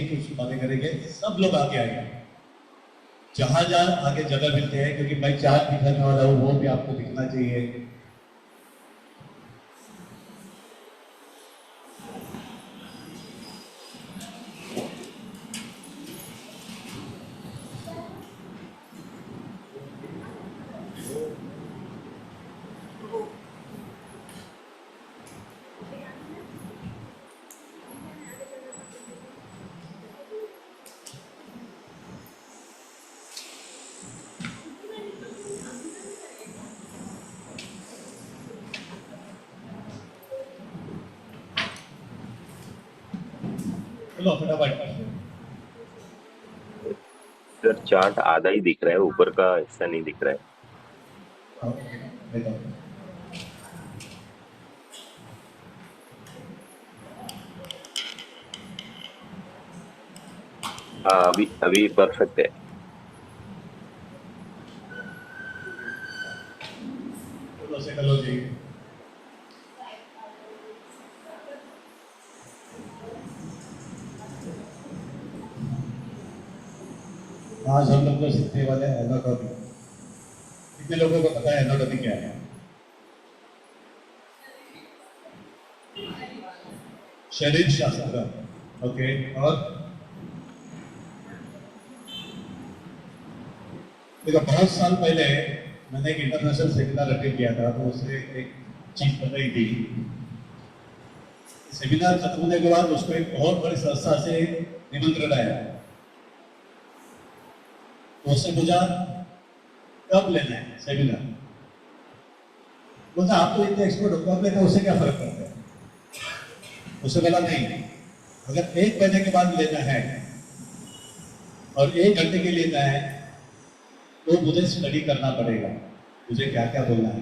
कुछ बातें करेंगे, सब लोग आगे आएंगे जहां जहां आगे जगह मिलते हैं, क्योंकि मैं चार्ट दिखाने वाला हूँ वो भी आपको दिखना चाहिए। चलो फटाफट। सर चार्ट आधा ही दिख रहा है, ऊपर का हिस्सा नहीं दिख रहा है। देखो हाँ, अभी अभी परफेक्ट है। चलो से करो जी। आज हम लोग जो सीखने वाले हैं एनाटॉमी। कितने लोगों को पता है एनाटॉमी क्या है? शरीर शास्त्र। ओके, और देखो बहुत साल पहले मैंने एक इंटरनेशनल सेमिनार अटेंड किया था, तो उससे एक चीज बताई थी। सेमिनार खत्म होने के बाद उसको एक बहुत बड़ी संस्था से निमंत्रण आया, तो उससे पूछा कब लेना है सेमिनार। बोलता आप तो इतने एक्सपर्ट हो, कब लेना उससे क्या फर्क पड़ता है? उससे बोला नहीं, अगर 1 महीने के बाद लेना है और 1 घंटे के लिए लेना है तो मुझे स्टडी करना पड़ेगा, मुझे क्या क्या बोलना है।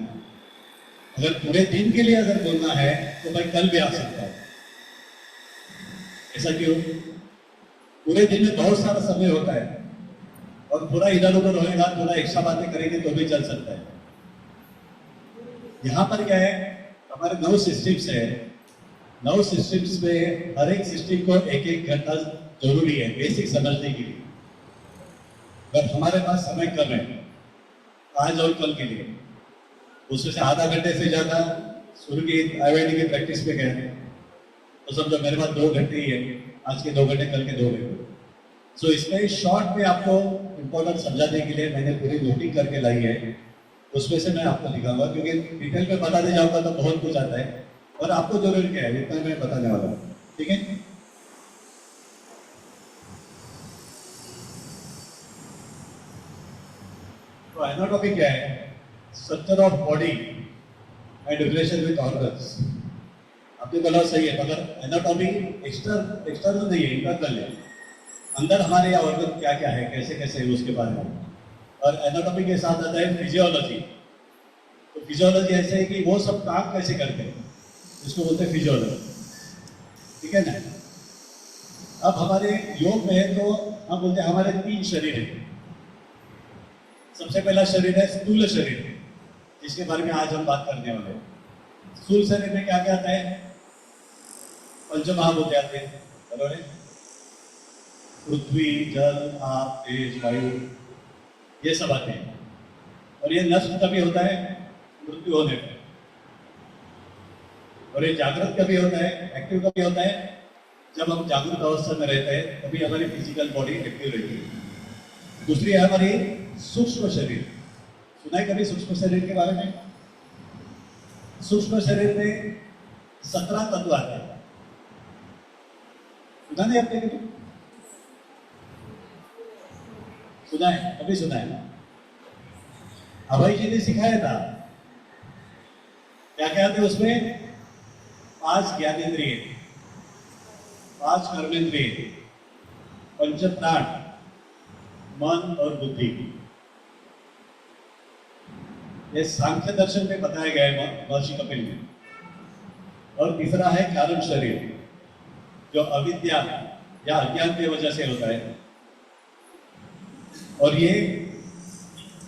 अगर पूरे दिन के लिए अगर बोलना है तो मैं कल भी आ सकता हूँ। ऐसा क्यों? पूरे दिन में बहुत सारा समय होता है और पूरा इधर उधर होएगा, थोड़ा एक्स्ट्रा बातें करेंगे तो भी चल सकता है। यहाँ पर क्या है, हमारे 9 सिस्टम्स है। 9 सिस्टम्स में हर एक सिस्टम को 1-1 घंटा जरूरी है बेसिक समझने के लिए। अगर हमारे पास समय कम है आज और कल के लिए, उसमें से आधा घंटे से ज्यादा सूर्य की आयुर्वेदिक की प्रैक्टिस पे गए, तो समझो मेरे पास 2 घंटे ही है, आज के 2 घंटे कल के 2 घंटे। सो इसमें शॉर्ट में आपको इम्पोर्टेंट समझाने के लिए मैंने पूरी नोटिंग करके लाई है, उसमें से मैं आपको दिखाऊंगा, क्योंकि डिटेल में बताने जाऊंगा तो बहुत कुछ आता है और आपको जरूर क्या है इतना मैं बताने वाला हूँ। ठीक है, तो एनाटॉमी क्या है? Structure of body and relation with organs. आपने बोला सही है, मगर एनाटॉमी एक्सटर्नल नहीं है, इंटरनल है। अंदर हमारे यहाँ ऑर्गन क्या क्या है, कैसे कैसे है, उसके बारे में। और एनाटॉमी के साथ आता है फिजियोलॉजी। तो फिजियोलॉजी ऐसे है कि वो सब काम कैसे करते हैं, इसको बोलते हैं फिजियोलॉजी। ठीक है ना? अब हमारे योग में है तो हम बोलते हैं हमारे 3 शरीर है। सबसे पहला शरीर है स्थूल शरीर, जिसके बारे में आज हम बात करने वाले हैं। स्थूल शरीर में क्या क्या आता है? पंच महाभूत आते हैं, बरोबर है? पृथ्वी, जल, आप, तेज, वायु, ये सब आते हैं। और ये नष्ट कभी होता है? मृत्यु होने पर। और ये जागृत कभी होता है, एक्टिव कभी होता है? जब हम जागृत अवस्था में रहते हैं तभी हमारी फिजिकल बॉडी एक्टिव रहती है। दूसरी है हमारी सूक्ष्म शरीर। सुना है कभी सूक्ष्म शरीर के बारे में? सूक्ष्म शरीर में 17 तत्व आते हैं। सुना नहीं आपने कभी? सुना है? कभी सुना है? अभय जी ने सिखाया था। क्या क्या थे उसमें? 5 ज्ञानेंद्रिय, 5 कर्मेंद्रिय, पंच प्राण, मन और बुद्धि। ये सांख्य दर्शन में बताया गया है महर्षि कपिल ने। और तीसरा है कारण शरीर, जो अविद्या या अज्ञान की वजह से होता है, और ये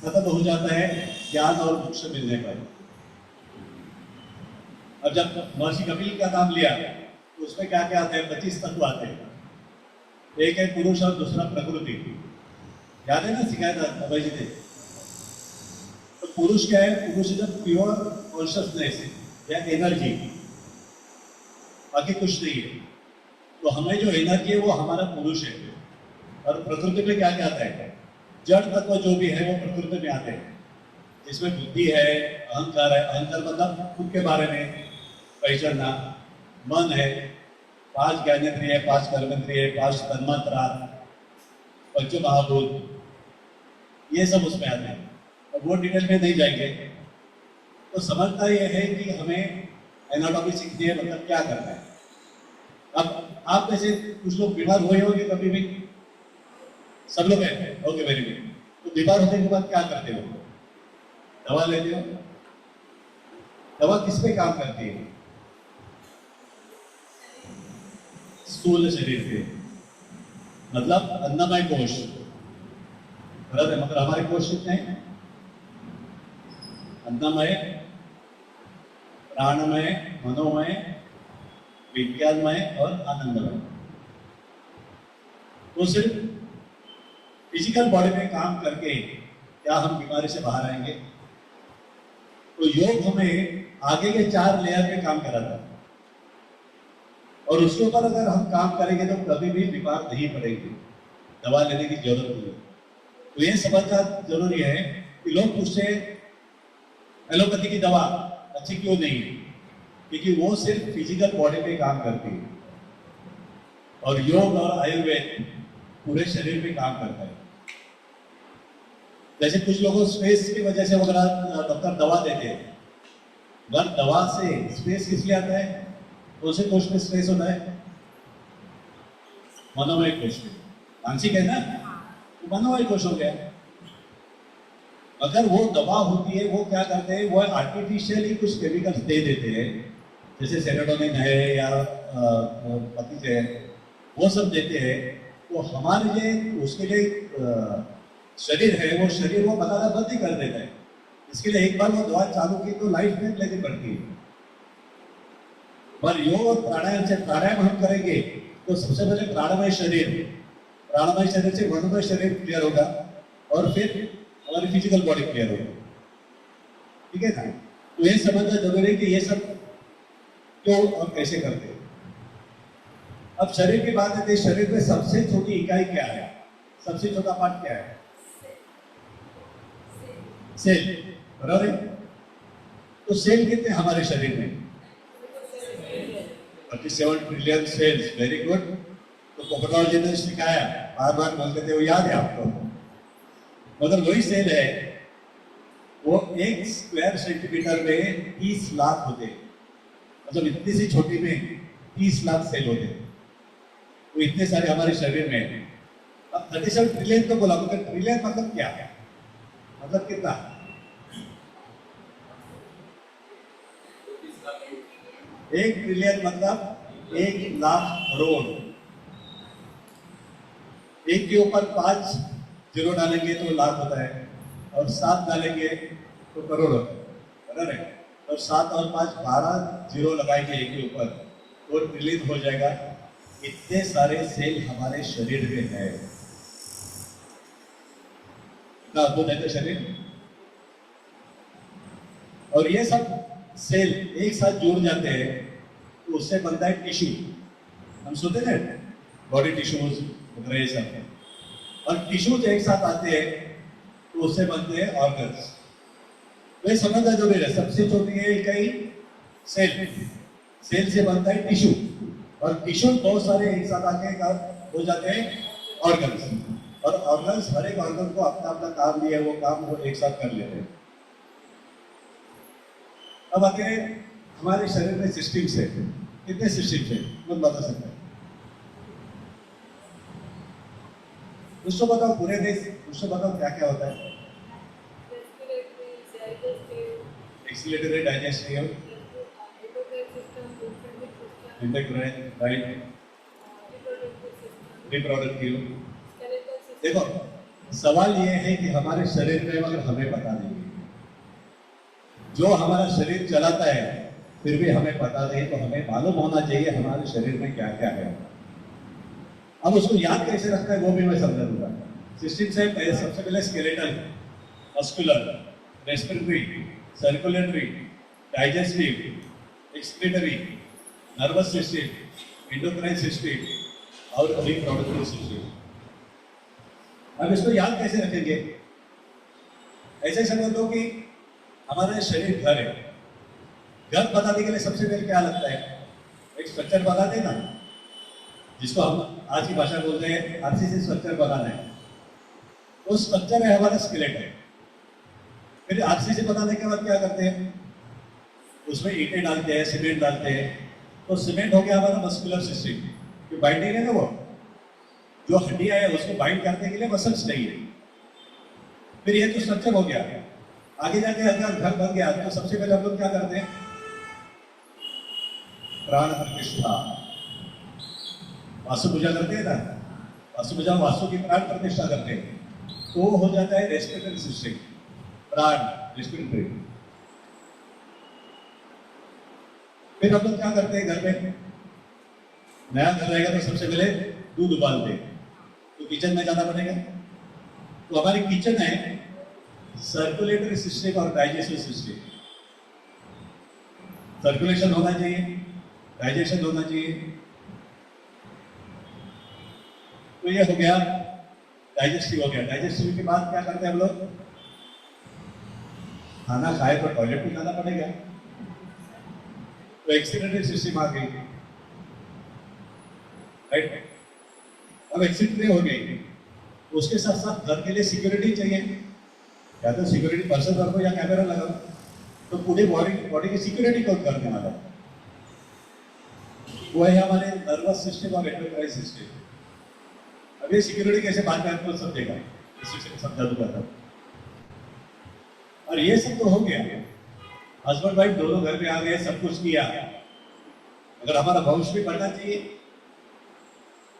खत्म हो जाता है ज्ञान और मोक्ष मिलने पर। अब जब महर्षि कपिल का नाम लिया तो उसमें क्या क्या आते हैं? 25 तत्व आते हैं। एक है पुरुष और दूसरा प्रकृति। याद है ना, सिखाया था अभय जी ने। तो पुरुष क्या है? पुरुष इज प्योर कॉन्शियसनेस या एनर्जी, बाकी कुछ नहीं है। तो हमें जो एनर्जी है वो हमारा पुरुष है। और प्रकृति में क्या क्या आता है? जड़ तत्व जो भी है वो प्रकृति में आते हैं, जिसमें बुद्धि है, अहंकार है। अहंकार मतलब खुद के बारे में पहचानना। मन है, 5 ज्ञानेंद्रिय, 5 कर्मेंद्रिय, 5 तन्मात्रा, पंच महाभूत, ये सब उसमें आते हैं। और वो डिटेल में नहीं जाएंगे। तो समझता ये है कि हमें एनाटॉमी सीखनी है, मतलब क्या करना है। अब आप में से कुछ लोग बीमार हुए होंगे कभी भी, सब लोग हैं, ओके वेरी गुड। तो बीमार होने के बाद क्या करते हो? दवा लेते हो। दवा किस पे काम करती है? स्थूल शरीर पे, मतलब अन्नमय कोश, बराबर है। मगर हमारे कोश कितने हैं? अन्नमय, प्राणमय, मनोमय, विज्ञानमय और आनंदमय। तो सिर्फ फिजिकल बॉडी में काम करके क्या हम बीमारी से बाहर आएंगे? तो योग हमें आगे के 4 लेयर पे काम कराता है, और उसके ऊपर अगर हम काम करेंगे तो कभी भी बीमार नहीं पड़ेंगे, दवा लेने की जरूरत नहीं है। तो ये समझना जरूरी है कि लोग पूछते एलोपैथी की दवा अच्छी क्यों नहीं है, क्योंकि वो सिर्फ फिजिकल बॉडी पे काम करती है, और योग और आयुर्वेद पूरे शरीर पे काम करता है। जैसे कुछ लोगों स्ट्रेस की वजह से वगैरह डॉक्टर दवा देते हैं, अगर दवा से स्ट्रेस किस लिए आता है? कौन से कोष में स्ट्रेस होता है? मनोमय कोष में। मानसिक है ना, तो मनोमय कोष हो गया। अगर वो दवा होती है, वो क्या करते हैं, वो आर्टिफिशियली कुछ केमिकल्स दे देते हैं, जैसे सेरोटोनिन है या पतिज है, वो सब देते हैं। तो हमारे लिए उसके लिए शरीर है, वो शरीर वो बनाना बंद ही कर देता है। इसके लिए एक बार वो दवा चालू की तो लाइफ में लेनी पड़ती है। पर योग और प्राणायाम से, प्राणायाम हम करेंगे तो सबसे पहले प्राणमय शरीर से मनोमय शरीर क्लियर होगा, और फिर हमारी फिजिकल बॉडी क्लियर होगी। ठीक है ना? तो ये समझना जरूरी है कि ये सब क्यों और कैसे करते हैं। अब शरीर की बात है, शरीर में सबसे छोटी इकाई क्या है? सबसे छोटा पार्ट क्या है? सेल, बराबर है। तो सेल कितने हमारे शरीर में? 37 ट्रिलियन सेल्स। Very good. तो पोकोलॉजी ने सिखाया, बार बार बोलते थे, वो याद है आपको। मगर वही सेल है, वो 1 स्क्वायर सेंटीमीटर में 30 लाख होते हैं। मतलब इतनी सी छोटी में 30 लाख सेल होते हैं। तो इतने सारे हमारे शरीर में है। अब 37 ट्रिलियन तो बोला, मगर ट्रिलियन मतलब क्या है? मतलब कितना? 1 ट्रिलियन मतलब 1 लाख करोड़। एक के ऊपर 5 जीरो डालेंगे तो लाख होता है, और 7 डालेंगे तो करोड़ होता है, बराबर है। और 7 और 5 12 जीरो लगाएंगे एक के ऊपर तो ट्रिलियन हो जाएगा। इतने सारे सेल हमारे शरीर में है। इतना अद्भुत है शरीर। और ये सब सेल एक साथ जुड़ जाते हैं तो उससे बनता है टिश्यू। हम सुनते हैं बॉडी टिश्यूज वगैरह ये सब, और टिश्यूज एक साथ आते हैं तो उससे बनते हैं ऑर्गन्स। तो ये समझना जरूरी है। सबसे छोटी है इकाई सेल, सेल से बनता है टिश्यू, और टिश्यू बहुत सारे एक साथ आके हो जाते हैं ऑर्गन्स, और ऑर्गन्स हर एक ऑर्गन को अपना अपना काम दिया है, वो काम वो एक साथ कर लेते हैं। अब आते हैं हमारे शरीर में सिस्टम्स है। कितने सिस्टम्स है कौन बता सकता है? उसको बताओ, पूरे देश उसको बताओ क्या क्या होता है। एक्सीलेटरी, डाइजेस्टिव, एंडोक्राइन, राइट, रिप्रोडक्टिव। देखो, सवाल ये है कि हमारे शरीर में अगर हमें पता नहीं, जो हमारा शरीर चलाता है फिर भी हमें पता नहीं, तो हमें मालूम होना चाहिए हमारे शरीर में क्या क्या है। अब उसको याद कैसे रखना है वो भी मैं समझा दूंगा। सिस्टम से सबसे पहले skeletal, muscular, respiratory, circulatory, digestive, excretory, nervous system, endocrine system और रिप्रोडक्टिव सिस्टम। अब इसको याद कैसे रखेंगे? ऐसे समझ लो कि हमारा शरीर घर है। घर बताने के लिए सबसे पहले क्या लगता है? एक स्ट्रक्चर बताते हैं ना, जिसको हम आज की भाषा बोलते हैं आरसीसी स्ट्रक्चर बनाना है। वो स्ट्रक्चर है हमारा स्केलेटन। फिर आरसीसी बनाने के बाद क्या करते हैं? उसमें ईंटें डालते हैं, सीमेंट डालते हैं। तो सीमेंट हो गया हमारा मस्कुलर सिस्टम, जो बाइंडिंग है ना, वो जो हड्डियां है उसको बाइंड करने के लिए मसल्स चाहिए। फिर ये तो स्ट्रक्चर हो गया। आगे जाके अगर घर बन गया तो सबसे पहले हम लोग क्या करते हैं? प्राण प्रतिष्ठा, वास्तु पूजा करते हैं ना, वास्तु पूजा वास्तु की प्राण प्रतिष्ठा करते हैं, तो वो हो जाता है रेस्पिरेटरी सिस्टम, प्राण रेस्पिरेटरी। फिर हम लोग क्या करते हैं? घर में नया घर रहेगा तो सबसे पहले दूध उबालते हैं, तो किचन में जाना पड़ेगा। तो हमारी किचन है सर्कुलेटरी सिस्टम और डाइजेस्टिव सिस्टम। सर्कुलेशन होना चाहिए, डाइजेशन होना चाहिए। तो ये हो गया डाइजेस्टिव, हो गया। डाइजेस्टिव के बाद क्या करते हैं हम लोग? खाना खाए तो टॉयलेट भी जाना पड़ेगा, तो एक्सक्रीटरी सिस्टम आ गई, राइट। अब एक्सक्रीटरी हो गई, उसके साथ साथ घर के लिए सिक्योरिटी चाहिए, या तो सिक्योरिटी पर्सन रखो या कैमरा लगाओ। तो पूरी बॉडी की सिक्योरिटी कौन करने वाला है? वो है हमारे नर्वस सिस्टम और एंडोक्राइन सिस्टम। अब ये सिक्योरिटी कैसे बाद में आपको सब देगा, इसी समझा दूंगा तब। और ये सब तो हो गया, हस्बैंड वाइफ दोनों घर में आ गए, सब कुछ किया। अगर हमारा वंश भी बढ़ना चाहिए,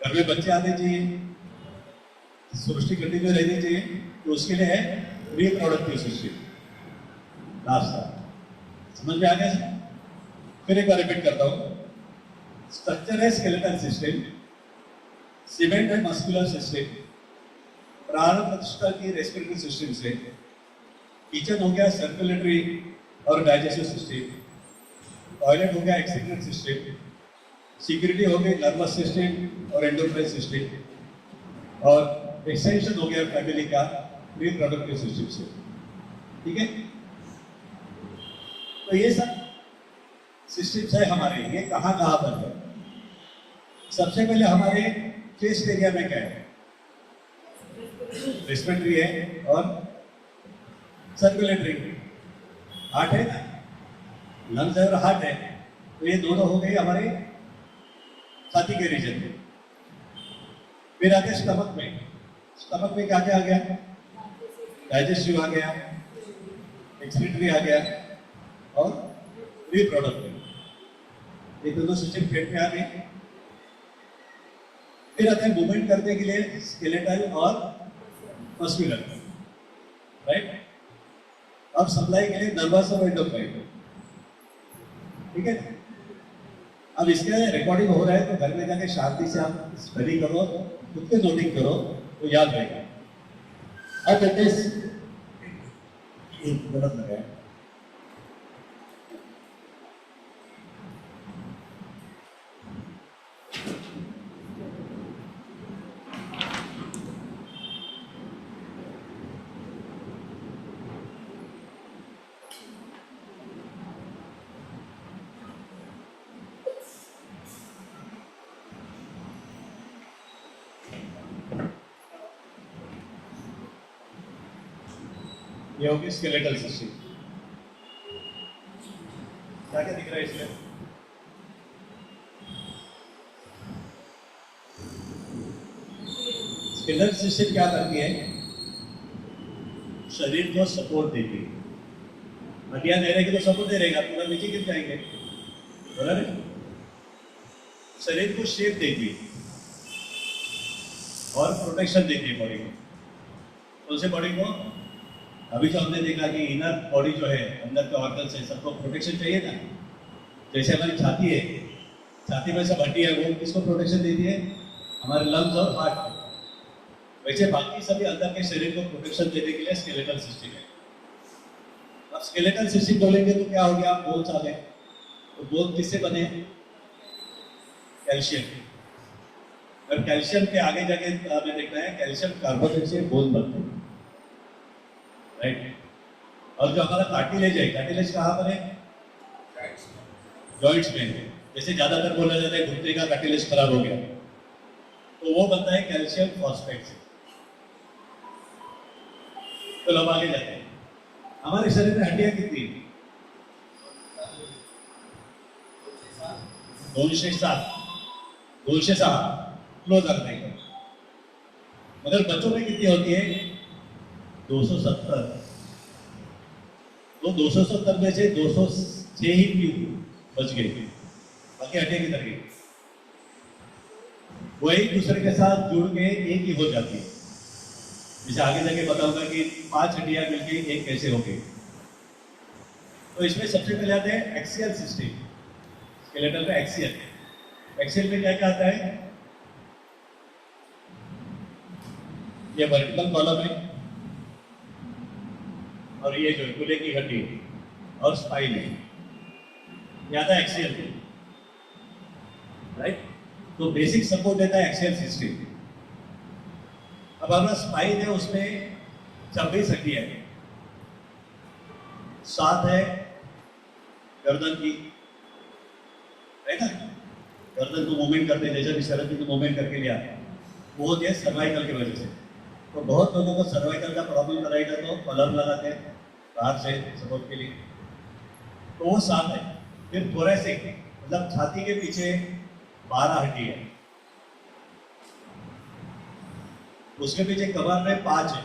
घर में बच्चे आने चाहिए, सृष्टि कंटिन्यू रहनी चाहिए, तो उसके लिए है रिप्रोडक्टिव सिस्टम। लास्ट समझ में आ गया? फिर एक बार रिपीट करता हूं। स्ट्रक्चर है स्केलेटल सिस्टम, सीमेंट है मस्कुलर सिस्टम, प्राण प्रतिष्ठा की रेस्पिरेटरी सिस्टम से, किचन हो गया सर्कुलेटरी और डाइजेस्टिव सिस्टम, टॉयलेट हो गया एक्सक्रीटरी सिस्टम, सिक्योरिटी हो गई नर्वस सिस्टम और एंडोक्राइन सिस्टम, और एक्सटेंशन हो गया फैमिली का रिप्रोडक्टिव सिस्टम से। ठीक है? तो ये सब सिस्टम्स है हमारे। ये कहाँ कहाँ पर है? सबसे पहले हमारे चेस्ट एरिया में क्या है? रेस्पिरेटरी है और सर्कुलेटरी। हार्ट है ना, लंग्स है और हार्ट है, तो ये दोनों हो गए हमारे छाती के रीजन में। फिर आगे स्टमक में। स्टमक में क्या क्या आ गया? डाइजेस्टिव आ गया, एक्सक्रीटरी आ गया और रिप्रोडक्टिव। ये दोनों सिस्टम पेट में आ गए। फिर आते हैं मूवमेंट करने के लिए स्केलेटल और मस्कुलर, राइट। अब सप्लाई के लिए नर्वस और एंडोक्राइन। ठीक है? अब इसके रिकॉर्डिंग हो रहा है, तो घर में जाके शांति से आप स्टडी करो, खुद के नोटिंग करो, तो याद रहेगा। अब गलत लगा है। ये होगी स्केलेटल सिस्टम। क्या क्या दिख रहा है इसमें? स्केलेटल सिस्टम क्या करती है? शरीर को सपोर्ट देती है। हड्डियां दे रहेगी तो सपोर्ट दे रहेगा, पूरा नीचे गिर जाएंगे, बोला ना। शरीर को शेप देती है और प्रोटेक्शन देती है बॉडी को। कौन से बॉडी को? अभी जो हमने देखा कि इनर बॉडी जो है, अंदर के ऑर्गन्स है, सबको प्रोटेक्शन चाहिए ना। जैसे हमारी छाती है, छाती में सब हड्डी है, वो किसको प्रोटेक्शन देती है? हमारे लंग्स और हार्ट को। वैसे बाकी सभी अंदर के शरीर को प्रोटेक्शन देने के लिए स्केलेटल सिस्टम है। अब स्केलेटल सिस्टम बोलेंगे तो क्या हो गया, बोन्स आ गए। तो बोन किससे बने? कैल्शियम। और कैल्शियम के आगे जाके हमें देखना है कैल्शियम कार्बोनेट से बोन बनते हैं, राइट। और जो हमारा कार्टिलेज है, कार्टिलेज कहाँ पर है? जॉइंट्स में है। जैसे ज्यादातर बोला जाता है घुटने का कार्टिलेज खराब हो गया, तो वो बनता है कैल्शियम फॉस्फेट से। तो अब आगे जाते हैं, हमारे शरीर में हड्डियां कितनी है? 207, 206 क्लोज आ गए। मगर बच्चों में कितनी होती है? 270। तो 270 में से 206 ही क्यों बच गए, बाकी हड्डियां किधर गई? वही दूसरे के साथ जुड़ के एक ही हो जाती है। जैसे आगे जाके बताऊंगा कि 5 हड्डियां मिलके एक कैसे हो गई। तो इसमें सबसे पहले आते हैं एक्सियल सिस्टम। स्केलेटल में एक्सियल, एक्सियल में क्या क्या आता है? ये वर्टिकल कॉलम है, और ये जो गले की हड्डी और स्पाइन है, ये आता है एक्सियल, राइट। तो बेसिक सपोर्ट देता है एक्सियल सिस्टम। अब हमारा स्पाइन है, उसमें 26 हड्डियां है। 7 है गर्दन की, है ना, गर्दन को मूवमेंट करते हैं, जैसे भी शरद जी को मूवमेंट करके लिया, वो होती है सर्वाइकल की वजह से। तो बहुत लोगों को सर्वाइकल का प्रॉब्लम रहेगा तो कलर लगाते हैं बाहर से सपोर्ट के लिए, तो वो 7 है। फिर थोरेसिक मतलब छाती के पीछे 12 हड्डी है, उसके पीछे कमर में 5 है।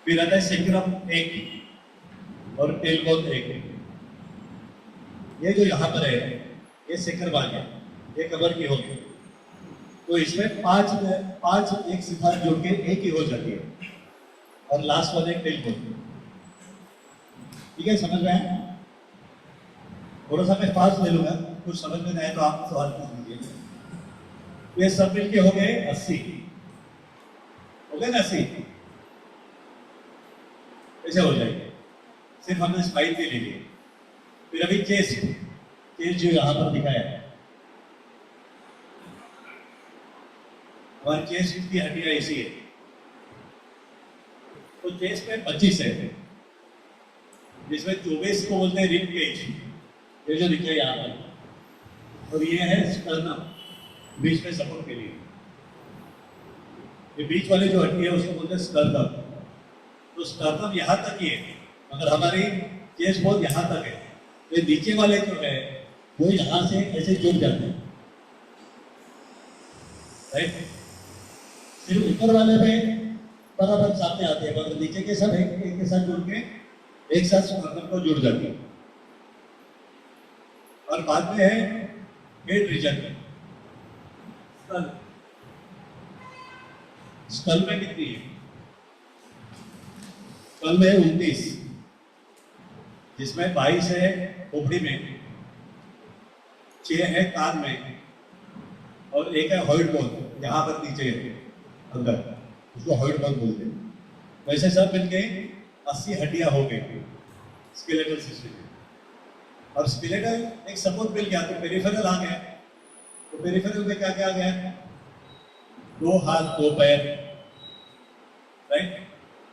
फिर आता है सेक्रम 1 और टेलबोन 1। ये जो यहाँ पर है ये सेकर आ गया, ये कमर की होगी। तो इसमें 5 एक सितार जोड़ के एक ही हो जाती है, और लास्ट वाले टेलबोन। ठीक है, समझ में आया? थोड़ा सा मैं फास्ट ले लूंगा, कुछ समझ में नहीं आए तो आप सवाल पूछ लीजिए। ये सब मिलके हो गए 80, हो गए ना 80? ऐसे हो जाएंगे, सिर्फ हमने स्पाइन भी ले लिए। फिर अभी चेस्ट, चेस्ट जो यहां पर दिखाया है, हमारी चेस्ट की हड्डियां ऐसी है। तो चेस्ट में 25 है, जिसमें 24 को बोलते हैं रिब केज, ये जो दिखे यहाँ पर, और ये है स्टर्नम, बीच में सपोर्ट के लिए। ये बीच वाले जो हड्डी है उसको बोलते हैं स्टर्नम। तो स्टर्नम यहाँ तक ही है, मगर हमारी चेस्ट बहुत यहाँ तक है। तो नीचे वाले जो है वो यहाँ से ऐसे जुड़ जाते हैं, राइट। सिर्फ ऊपर वाले में बराबर सामने आते हैं, मगर नीचे के सब एक के साथ जुड़ के एक साथ स्टर्नम को जुड़ जाती है। और बाद में है हेड रीजन में स्कल। स्कल में कितनी है? स्कल में 29, जिसमें 22 है खोपड़ी में, 6 है कान में, और 1 है हॉइड बोन, यहाँ पर नीचे अंदर, उसको हॉइड बोन बोलते हैं। वैसे सब मिलके 80 हड्डियां हो गई स्केलेटल सिस्टम में। और स्केलेटल एक सपोर्ट मिल गया तो पेरिफेरल आ गया। तो पेरिफेरल में क्या क्या आ गया? 2 हाथ 2 पैर, राइट।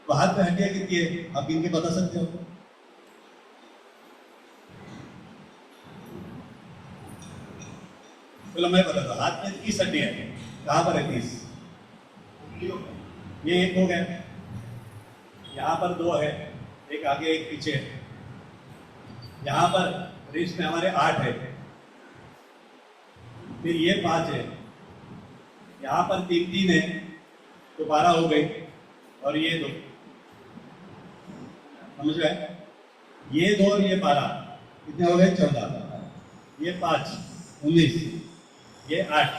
तो हाथ में हड्डियां कितनी है आप गिन के बता सकते हो? चलो मैं बताता हूँ, हाथ में 30 हड्डियां है। कहाँ पर है 30? ये एक हो गया, यहाँ पर 2 है, एक आगे एक पीछे है। यहाँ पर रिस्ट में हमारे 8 है, फिर ये 5 है, यहाँ पर 3 है तो 12 हो गई, और ये 2, समझ रहे? ये 2 और ये 12 कितने हो गए? 14, ये 5 19, ये 8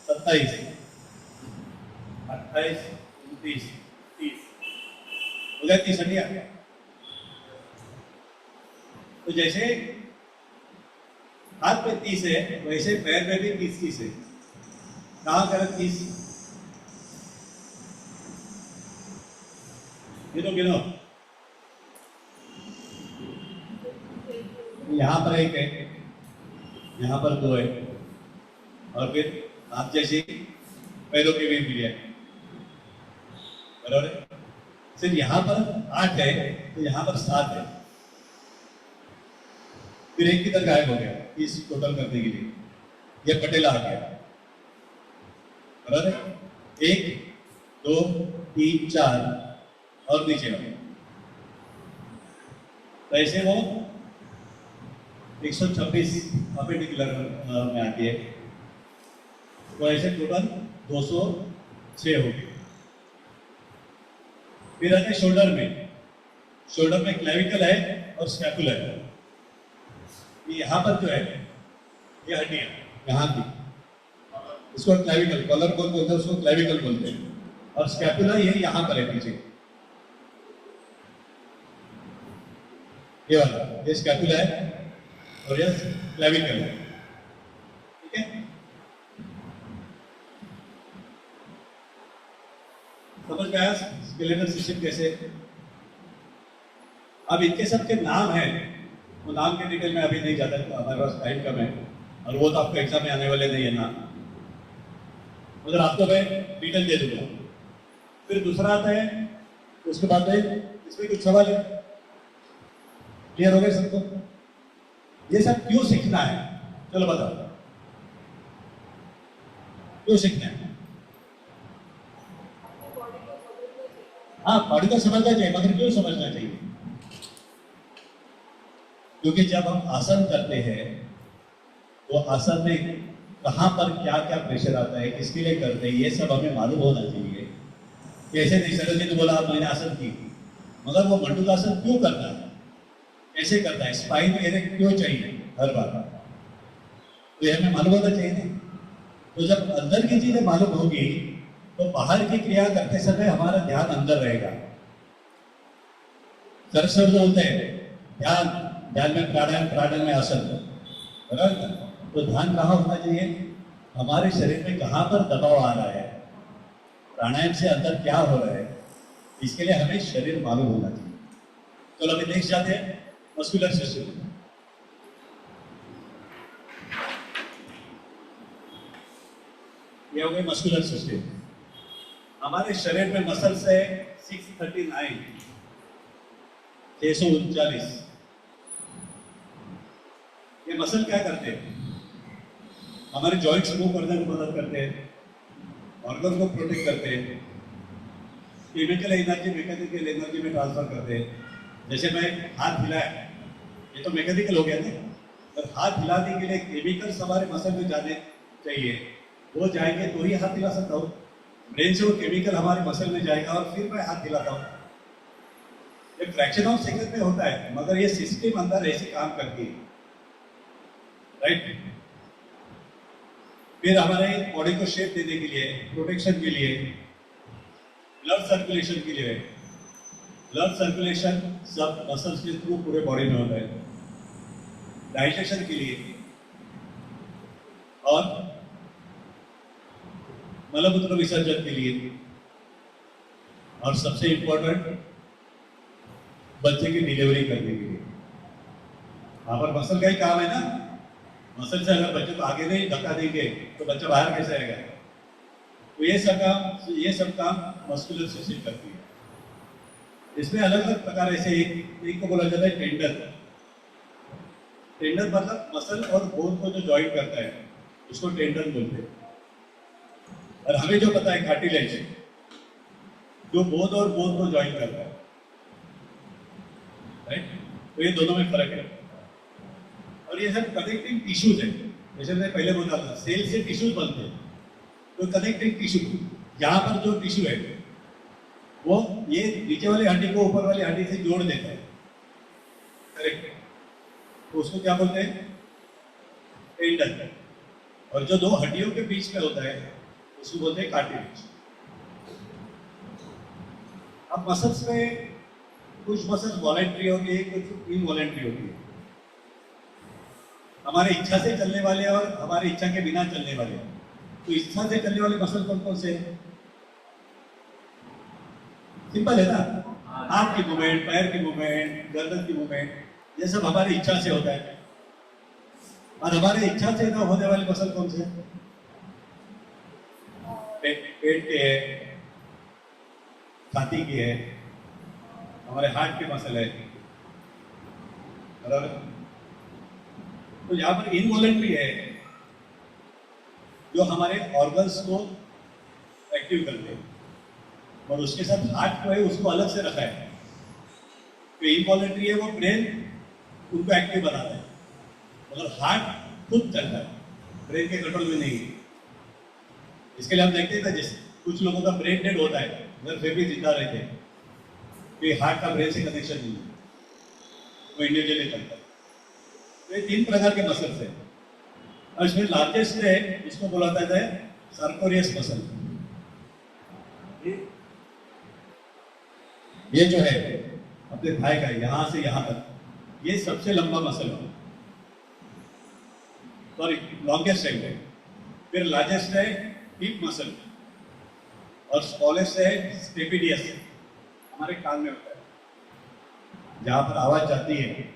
27, 28 29 30 हो गया 30 हड्डियां। तो जैसे हाथ पे 30 है, वैसे पैर में भी 30 है। कहाँ करें 30? गिनो गिनो। यहाँ पर एक है, यहाँ पर 2 है, और फिर आप जैसे पैरों की भी मिली है, बराबर है। सिर्फ यहाँ पर 8 है, तो यहाँ पर 7 है, फिर एक किधर गायब हो गया इस टोटल करने के लिए, ये पटेला आ गया, बराबर है। 1 2 3 4 और नीचे वाले, तो ऐसे वो 126 परपेंडिकुलर में आती है, तो ऐसे टोटल 206 हो गए। फिर आते शोल्डर में, शोल्डर में क्लेविकल है और स्कैपुलर है। ये यहाँ पर जो है ये हड्डियाँ यहाँ की, इसको क्लेविकल, कॉलर बोन बोलते हैं, उसको क्लेविकल बोलते हैं, और स्कैपुलर ये यहाँ पर है पीछे, ये वाला, ये स्कैपुला है और ये क्लेविकल है, ठीक है। समझ में आया स्केलेटल सिस्टम कैसे? अब इनके सब के नाम हैं, वो नाम के डिटेल में अभी नहीं जाता, तो हमारे पास टाइम कम है, और वो तो आपको एग्जाम में आने वाले नहीं है ना, उधर आपको मैं डिटेल दे दूंगा। फिर दूसरा आता है, उसके बाद में इसमें कुछ सवाल है, क्लियर हो गए सबको? ये सब क्यों सीखना है, चलो बताओ, क्यों सीखना है? हाँ, बॉडी को समझना चाहिए, मगर क्यों समझना चाहिए? क्योंकि जब हम आसन करते हैं तो आसन में कहाँ पर क्या क्या प्रेशर आता है, किसके लिए करते हैं, ये सब हमें मालूम होना चाहिए। कैसे नहीं, सर जी ने बोला आप मैंने आसन की, मगर वो मंडूकासन क्यों करना है, कैसे करता है, स्पाइन एरिया क्यों चाहिए हर बार, तो ये हमें मालूम होना चाहिए ना। तो जब अंदर की चीजें मालूम होगी तो बाहर की क्रिया करते समय हमारा ध्यान अंदर रहेगा। सर जो होते हैं ध्यान, ध्यान में प्राणायाम, प्राणायाम में आसन, बराबर। तो ध्यान कहाँ होना चाहिए, हमारे शरीर में कहाँ पर दबाव आ रहा है, प्राणायाम से अंदर क्या हो रहा है, इसके लिए हमें शरीर मालूम होना चाहिए। चलो अभी नेक्स्ट जाते हैं, मस्कुलर सिस्टम। ये हो गई मस्कुलर सिस्टम। हमारे शरीर में मसल्स है 639, 639। ये मसल क्या करते हैं, हमारे जॉइंट्स मूव करने में मदद करते हैं, ऑर्गन को प्रोटेक्ट करते हैं, केमिकल एनर्जी मैकेनिकल एनर्जी में ट्रांसफर करते हैं। जैसे मैं हाथ हिलाया, ये तो मैकेनिकल हो गया ना, पर हाथ हिलाने के लिए केमिकल्स हमारे मसल में जाने चाहिए, वो जाएंगे तो ही हाथ हिला सकता हूँ। ब्रेन से वो केमिकल हमारे मसल में जाएगा और फिर मैं हाथ हिलाता हूँ। ये फ्रैक्शन ऑफ सेकंड में होता है, मगर ये सिस्टम अंदर ऐसे काम करती है, राइट। फिर हमारे बॉडी को शेप देने के लिए, प्रोटेक्शन के लिए, ब्लड सर्कुलेशन के लिए, ब्लड सर्कुलेशन सब मसल्स के थ्रू पूरे बॉडी में होता है, डाइजेशन के लिए, और मलमूत्र विसर्जन के लिए, और सबसे इंपॉर्टेंट बच्चे की डिलीवरी करने के लिए। वहां पर मसल का ही काम है ना, मसल से अगर बच्चे को आगे नहीं धक्का देंगे तो बच्चा बाहर कैसे आएगा। तो ये सब काम मस्कुलर सिस्टम करती है। इसमें अलग अलग प्रकार ऐसे, एक को बोला जाता है टेंडन। टेंडन मतलब मसल और बोन को जो ज्वाइन करता है उसको टेंडन बोलते हैं। और हमें जो पता है कार्टिलेज, जो बोन और बोन को ज्वाइन करता है, राइट। तो ये दोनों में फर्क है। और ये सब कनेक्टिंग टिश्यूज है, जैसे मैंने पहले बोला था सेल से टिश्यूज बनते हैं, तो कनेक्टिंग टिश्यू, यहाँ पर जो टिश्यू है वो ये नीचे वाली हड्डी को ऊपर वाली हड्डी से जोड़ देता है, करेक्ट। तो उसको क्या बोलते हैं, टेंडन। और जो दो हड्डियों के बीच में होता है उसको बोलते हैं कार्टिलेज। अब मसल्स में कुछ मसल्स वॉलेंट्री होती है, कुछ इनवॉलेंट्री होती है। हमारे इच्छा से चलने वाले और हमारी इच्छा के बिना चलने वाले। तो इच्छा से चलने वाले मसल कौन कौन से हैं? सिंपल है ना, हाथ की मूवमेंट, पैर की मूवमेंट, गर्दन की मूवमेंट, ये सब हमारी इच्छा से होता है। और हमारे इच्छा से ना होने वाले मसल कौन से हैं? पेट के है, छाती की है, हमारे हार्ट के मसल है, बराबर। तो यहाँ पर इनवॉलेंट्री है, जो हमारे ऑर्गन्स को एक्टिव करते हैं, और उसके साथ हार्ट को है उसको अलग से रखा है। तो इनवॉलेंट्री है, वो ब्रेन उनको एक्टिव बनाता है, मगर हार्ट खुद चलता है, ब्रेन के कंट्रोल में नहीं है। इसके लिए हम देखते हैं ना, जैसे कुछ लोगों का ब्रेन डेड होता है मगर फिर भी जिंदा रहते हैं, कि हार्ट का ब्रेन से कनेक्शन नहीं है, वो इंडिविजुअली चलता है। तो ये 3 प्रकार के मसल्स हैं, और इसमें लार्जेस्ट है, इसको बोला जाता है सर्कोरियस मसल। ये जो है अपने थाई का यहां से यहां तक, ये सबसे लंबा मसल है, सॉरी लॉन्गेस्ट है। फिर लार्जेस्ट है हिप मसल, और स्मॉलेस्ट है स्टेपिडियस, हमारे कान में होता है, जहां पर आवाज जाती है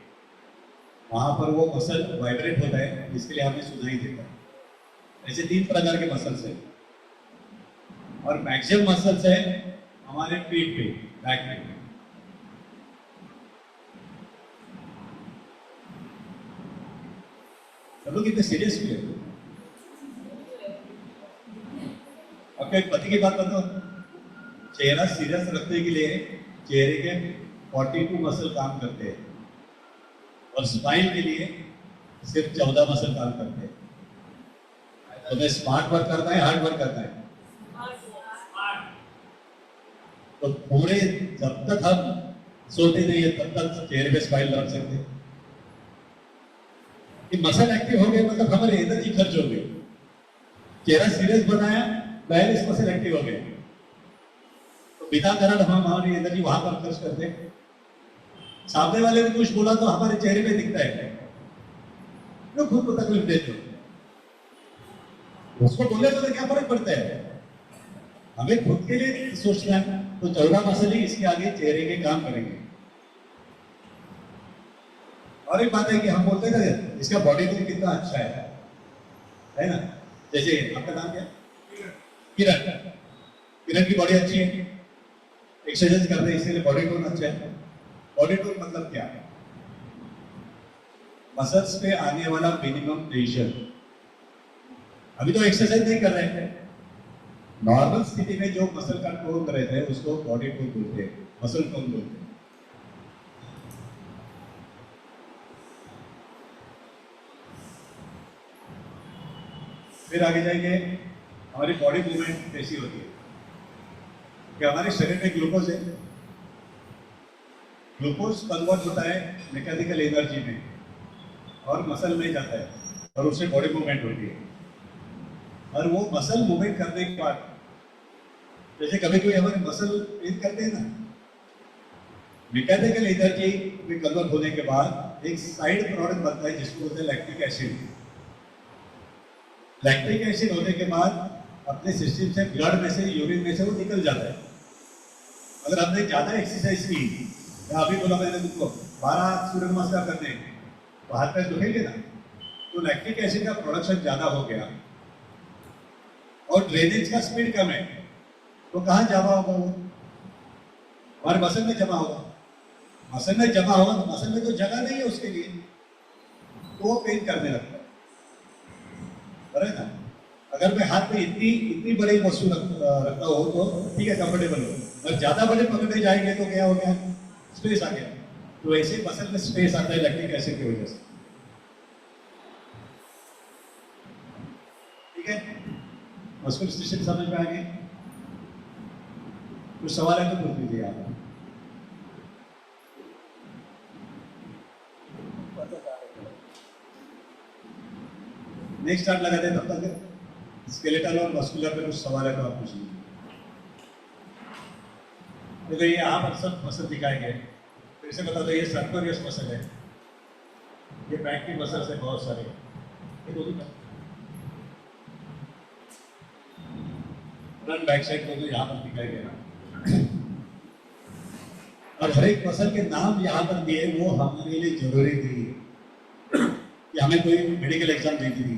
वहां पर वो मसल वाइब्रेट होता है, जिसके लिए हमें सुनाई देता है। ऐसे 3 प्रकार के मसल्स हैं, और मैक्सिमम मसल्स है हमारे पीठ पे, बैक में। सब लोग कितने सीरियस हुए? आपके पति की बात बताओ, चेहरा सीरियस रखने के लिए चेहरे के 42 मसल काम करते हैं, और स्माइल के लिए सिर्फ 14 मसल काम करते हैं। तो मैं स्मार्ट वर्क करता है, हार्ड वर्क करता है? तो पूरे जब तक हम सोते नहीं है तब तक चेहरे पे स्माइल रख सकते हैं। कि मसल एक्टिव हो गए मतलब हमारी एनर्जी खर्च हो गई, चेहरा सीरियस बनाया, डायलिस मसल एक्टिव हो गए, तो बिना कारण हम हमारी एनर्जी वहां पर खर्च करते हैं। सामने वाले ने कुछ बोला तो हमारे चेहरे पे दिखता है, तो खुद को तकलीफ देते हो, उसको बोले तो क्या फर्क पड़ता है? हमें खुद के लिए सोचना है, तो 14 मसल ही इसके आगे चेहरे के काम करेंगे। और एक बात है कि हम बोलते हैं ना, इसका बॉडी बिल्ड कितना अच्छा है ना? जैसे आपका नाम क्या? किरण। किरण की बॉडी अच्छी है, एक्सरसाइज कर रहे हैं, इसलिए बॉडी टोन अच्छा है। बॉडी टोन मतलब क्या है? मसल्स पे आने वाला मिनिमम प्रेशर। अभी तो एक्सरसाइज नहीं कर रहे हैं, नॉर्मल स्थिति में जो मसल का टोन रहता है उसको बॉडी टोन बोलते हैं, मसल टोन बोलते हैं। फिर आगे जाएंगे, हमारी बॉडी मूवमेंट कैसी होती है? कि हमारे शरीर में ग्लूकोज है, ग्लूकोज कन्वर्ट होता है मैकेनिकल एनर्जी में और मसल में जाता है, और उससे बॉडी मूवमेंट होती है। और वो मसल मूवमेंट करने के बाद, जैसे कभी कभी हमारे मसल पेन करते हैं ना, मैकेनिकल एनर्जी में कन्वर्ट होने के बाद एक साइड प्रोडक्ट बनता है जिसको बोलते हैं लैक्टिक एसिड। लैक्टिक एसिड होने के बाद अपने सिस्टम से, ब्लड में से, यूरिन में से वो निकल जाता है। अगर हमने ज्यादा एक्सरसाइज की, या अभी बोला मैंने तुमको 12 सूर्य नमस्कार करने, तो हाथ पैर दुखेंगे ना, तो लैक्टिक एसिड का प्रोडक्शन ज्यादा हो गया और ड्रेनेज का स्पीड कम है, तो कहाँ जमा होगा? वो हमारे मसल में जमा होगा। मसल में जमा होगा तो मसल में तो जगह नहीं है उसके लिए, तो वो पेन करने लगता है, बराबर ना? अगर मैं हाथ में इतनी बड़ी वस्तु रखता हो तो ठीक है, कंफर्टेबल हो, अगर ज्यादा बड़े पकड़ने जाएंगे तो क्या हो गया? स्पेस आ गया। तो ऐसे मसल में स्पेस आता है लैक्टिक एसिड की वजह से। ठीक है, मस्कुलर सिस्टम समझ में आ गए? कुछ सवाल है तो पूछ लीजिए आप। नेक्स्ट स्टार्ट लगा दें, तब तक स्केलेटल और मस्कुलर पे कुछ सवाल है तो आप पूछिए। तो ये यहाँ पर सब मसल दिखाए गए, फिर से बता दो, ये सर्कोरियस मसल है, ये बैक के मसल्स है बहुत सारे, ये दो फ्रंट बैक साइड को तो यहाँ पर दिखाई दे रहा। और हर एक मसल के नाम यहाँ पर दिए, वो हमारे लिए जरूरी थी कि हमें कोई मेडिकल एग्जाम देती थी।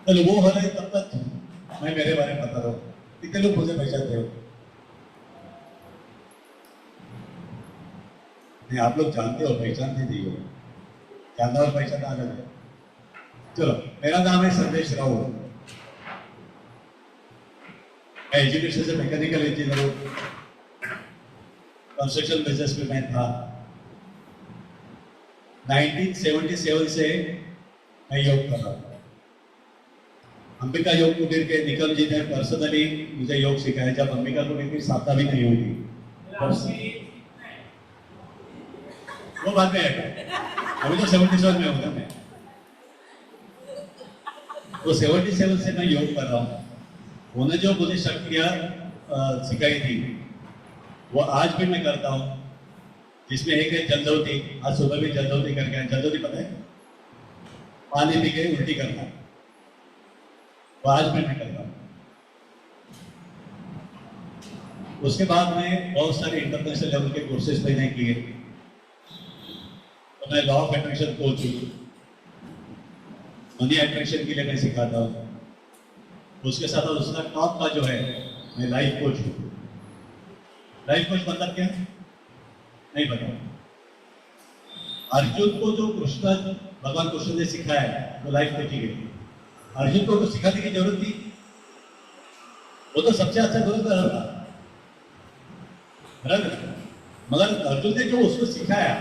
चलो वो हो रहे तब तक मैं मेरे बारे में बता रहा हूँ। कितने लोग मुझे पहचानते हो? नहीं, आप लोग जानते हो, पहचानते नहीं हो। जानना और पहचानना अलग है। चलो, मेरा नाम है संदेश राउत। मैं एजुकेशन से मैकेनिकल इंजीनियर हूँ। कंस्ट्रक्शन बिजनेस में मैं था। 1977 से मैं योग कर रहा हूँ। अंबिका योग कुटीर के निकम जी ने पर्सनली मुझे योग सिखाया, जब अंबिका कुटीर की स्थापना भी नहीं हुई थी। वो बात में है, अभी तो 77 में हूँ मैं। तो 77 से मैं योग कर रहा हूँ। उन्होंने जो मुझे शक्तियाँ सिखाई थी वो आज भी मैं करता हूँ, जिसमें एक है जलदौती। आज सुबह भी जलदौती करके आए। जलदौती पता है? पानी पी के उल्टी करना, वो आज भी मैं करता हूँ। उसके बाद में बहुत सारे इंटरनेशनल लेवल के कोर्सेज मैंने किए। तो मैं लॉ ऑफ अट्रैक्शन कोच हूँ, मनी अट्रैक्शन के लिए मैं सिखाता हूँ। उसके साथ उसका टॉप का जो है, मैं लाइफ कोच हूँ। लाइफ कोच मतलब क्या? नहीं पता। अर्जुन को जो भगवान कृष्ण ने सिखाया है वो लाइफ कोचिंग है। अर्जुन को तो सिखाने की जरूरत थी, वो तो सबसे अच्छा गुरु कर रहा था, मगर अर्जुन ने जो उसको सिखाया,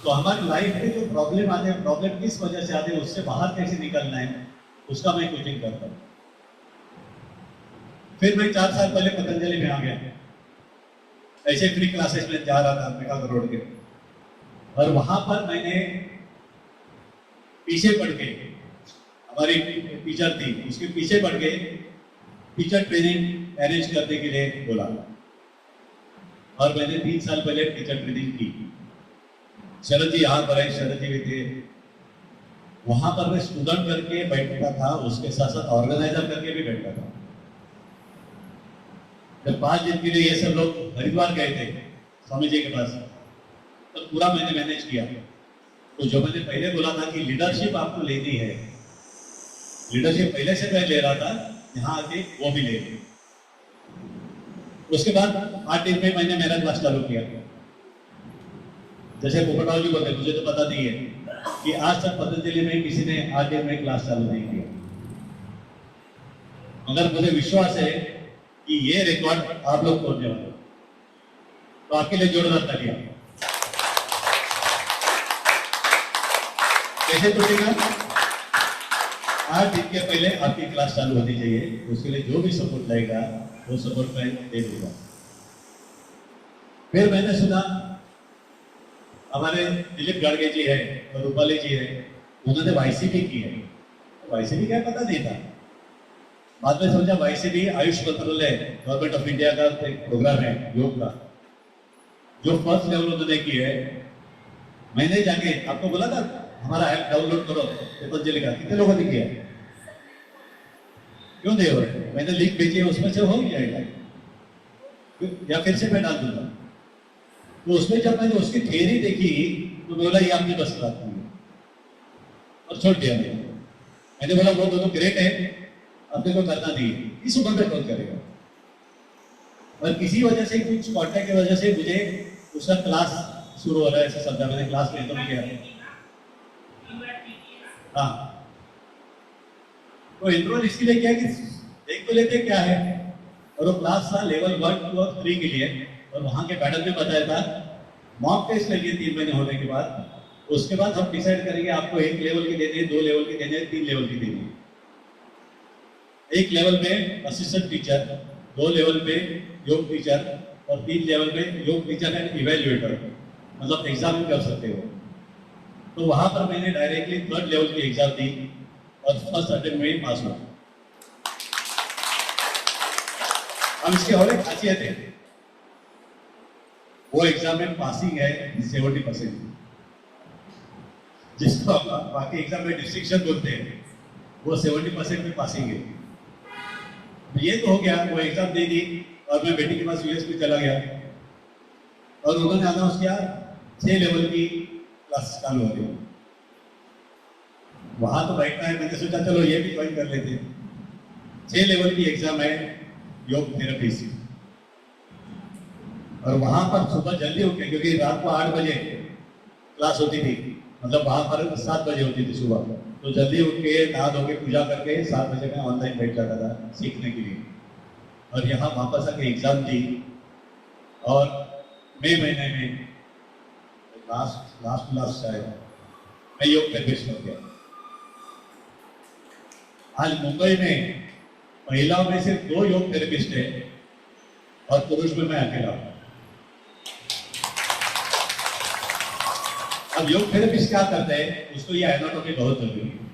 तो हमारी लाइफ में जो प्रॉब्लम आते हैं, प्रॉब्लम किस वजह से आते हैं, उससे बाहर कैसे निकलना है, उसका मैं कोचिंग करता हूँ। फिर मैं 4 साल पहले पतंजलि में आ गया। ऐसे फ्री क्लासेस में जा रहा था अंबिका रोड के, और वहां पर मैंने पीछे पड़ के, हमारी टीचर थी, उसके पीछे पड़ के टीचर ट्रेनिंग अरेंज करने के लिए बोला, और मैंने 3 साल पहले टीचर ट्रेनिंग की। शरद जी यहाँ पर है, शरद जी भी थे। वहां पर मैं स्टूडेंट करके बैठता था, उसके साथ साथ ऑर्गेनाइजर करके भी बैठता था। जब 5 दिन के लिए ये सब लोग हरिद्वार गए थे स्वामी जी के पास, तो पूरा मैंने मैनेज किया। तो जो मैंने पहले बोला था कि लीडरशिप आपको लेनी है, लीडरशिप पहले से मैं ले रहा था, यहाँ आके वो भी ले ली। उसके बाद 8 दिन में मैंने मेरा क्लास चालू किया। जैसे पोपटराव जी बोलते, मुझे तो पता नहीं है कि आज तक पतंजलि में किसी ने 8 दिन में क्लास चालू नहीं किया, मगर मुझे विश्वास है कि ये रिकॉर्ड आप लोग तोड़ने वाले हो। तो आपके लिए जोरदार तालियां। कैसे तोड़ेगा? 8 दिन के पहले आपकी क्लास चालू होनी चाहिए। उसके लिए जो भी सपोर्ट लगेगा वो सपोर्ट मैं दे दूंगा। फिर मैंने सुना हमारे दिलीप गाड़गे जी है और रूपाली जी है, उन्होंने वाईसीबी की है। तो वाईसीबी क्या पता नहीं था। बाद में समझा वाईसीबी आयुष मंत्रालय, गवर्नमेंट ऑफ इंडिया का एक प्रोग्राम है योग का, जो फर्स्ट लेवल उन्होंने की है। मैंने जाके आपको बोला था हमारा ऐप डाउनलोड करो पतंजलि का, कितने लोगों ने किया? क्यों नहीं हो रहे? मैंने लिंक भेजी है, उसमें से हो ही जाएगा, या फिर से मैं डाल दूंगा। तो उसमें जब मैंने उसकी थियरी देखी तो बोला ये आपकी बस बात नहीं है, और छोड़ दिया। मैंने बोला वो दोनों ग्रेट है, अपने को करना नहीं है, इस उम्र में कौन करेगा। और किसी वजह से, कुछ कॉन्टैक्ट की वजह से मुझे उसका क्लास शुरू हो रहा है ऐसा समझा। मैंने क्लास में एकदम किया। हाँ, तो इंटरवल इसके लिए किया कि देख तो लेते क्या है। और वो क्लास था लेवल 1, 2 और 3 के लिए, और वहां के मैडम ने बताया था मॉक टेस्ट लगी 3 महीने होने के बाद। उसके बाद हम डिसाइड करेंगे आपको 1 लेवल के देने, 2 लेवल के देने, 3 लेवल के देने। 1 लेवल में असिस्टेंट टीचर, 2 लेवल पे योग टीचर, और 3 लेवल में योग टीचर एंड इवेल्युएटर, मतलब एग्जाम कर सकते हो। तो वहां पर मैंने डायरेक्टली 3rd लेवल की एग्जाम दी और फर्स्ट अटेम्प्ट में ही पास हुआ। अब इसकी और एक खासियत है, वो एग्जाम में पासिंग है 70%, जिसको बाकी एग्जाम में डिस्टिंक्शन बोलते हैं, वो 70% में पासिंग है। ये तो हो गया, वो एग्जाम दे दी और मैं बेटी के पास यूएस में चला गया और उन्होंने अनाउंस किया 6 लेवल की क्लास चालू हो गई। वहां तो बैठना है, मैंने सोचा चलो ये भी ज्वाइन कर लेते। 6 लेवल की एग्जाम है योग थेरेपी से, और वहां पर सुबह जल्दी उठ के, क्योंकि रात को 8 बजे क्लास होती थी, मतलब वहां पर 7 बजे होती थी सुबह, तो जल्दी उठ के नहा धो के पूजा करके 7 बजे मैं ऑनलाइन बैठ जाता था सीखने के लिए। और यहाँ वापस आके एग्जाम दी और मई महीने में लास्ट शायद मैं योग थेरेपिस्ट हो गया। आज मुंबई में महिलाओं में सिर्फ 2 योग थेरेपिस्ट है और पुरुष में मैं अकेला हूं। अब योग थेरेपिस्ट क्या करते हैं, उसको ये एनाटॉमी बहुत जरूरी है।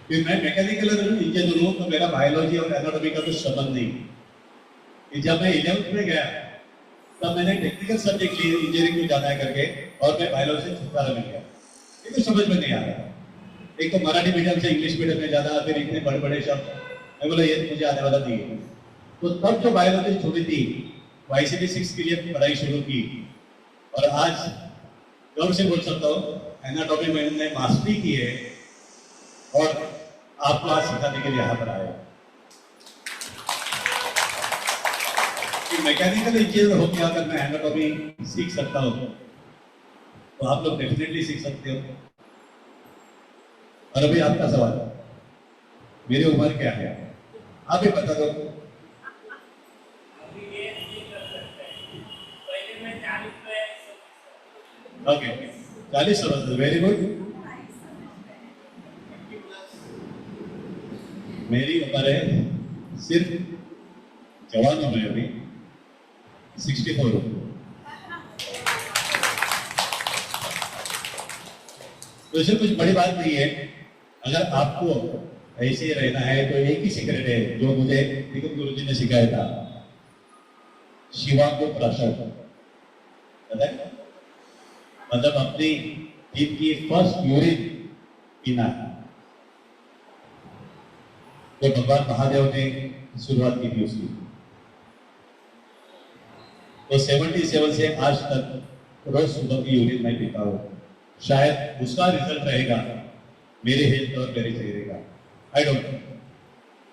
फिर मैं मैकेनिकल इंजीनियर हूं, तो मेरा बायोलॉजी और एनाटॉमी का कुछ संबंध नहीं। कि जब मैं 11th में गया तब मैंने टेक्निकल सब्जेक्ट लिए इंजीनियरिंग में जाना है करके, और मैं बायोलॉजी से छुटकारा मिल गया। ये तो समझ में नहीं आ रहा, एक तो मराठी मीडियम से इंग्लिश मीडियम में जाना, फिर इतने बड़े बड़े शब्द, मैं बोला ये तो मुझे आने वाला नहीं है। तो तब जो बायोलॉजी छोड़ी थी, ICT 6 के लिए पढ़ाई शुरू की, और आज गर्व से बोल सकता हूँ एनाटॉमी में मैंने मास्टरी की है और आपको आज सिखाने के लिए यहाँ पर आया। कि मैकेनिकल इंजीनियर होकर अगर मैं एनाटॉमी सीख सकता हूँ तो आप लोग डेफिनेटली सीख सकते हो। और अभी आपका सवाल, मेरी उम्र क्या है आप ही बता दो। ओके, 40 वर्ष, वेरी गुड। मेरी उम्र है सिर्फ जवान हूं मैं अभी 64 हूं। तो इससे कुछ बड़ी बात नहीं है। अगर आपको ऐसे ही रहना है तो एक ही सीक्रेट है जो मुझे निगम गुरुजी ने सिखाया था, शिवांगो प्राशर, मतलब अपनी दिन की फर्स्ट यूरिन पीना। तो भगवान महादेव ने शुरुआत की थी उसकी, तो 77 से आज तक रोज सुबह की यूरिन मैं पीता हूँ। शायद उसका रिजल्ट रहेगा मेरे हेल्थ और मेरे चेहरे का, आई डोंट नो।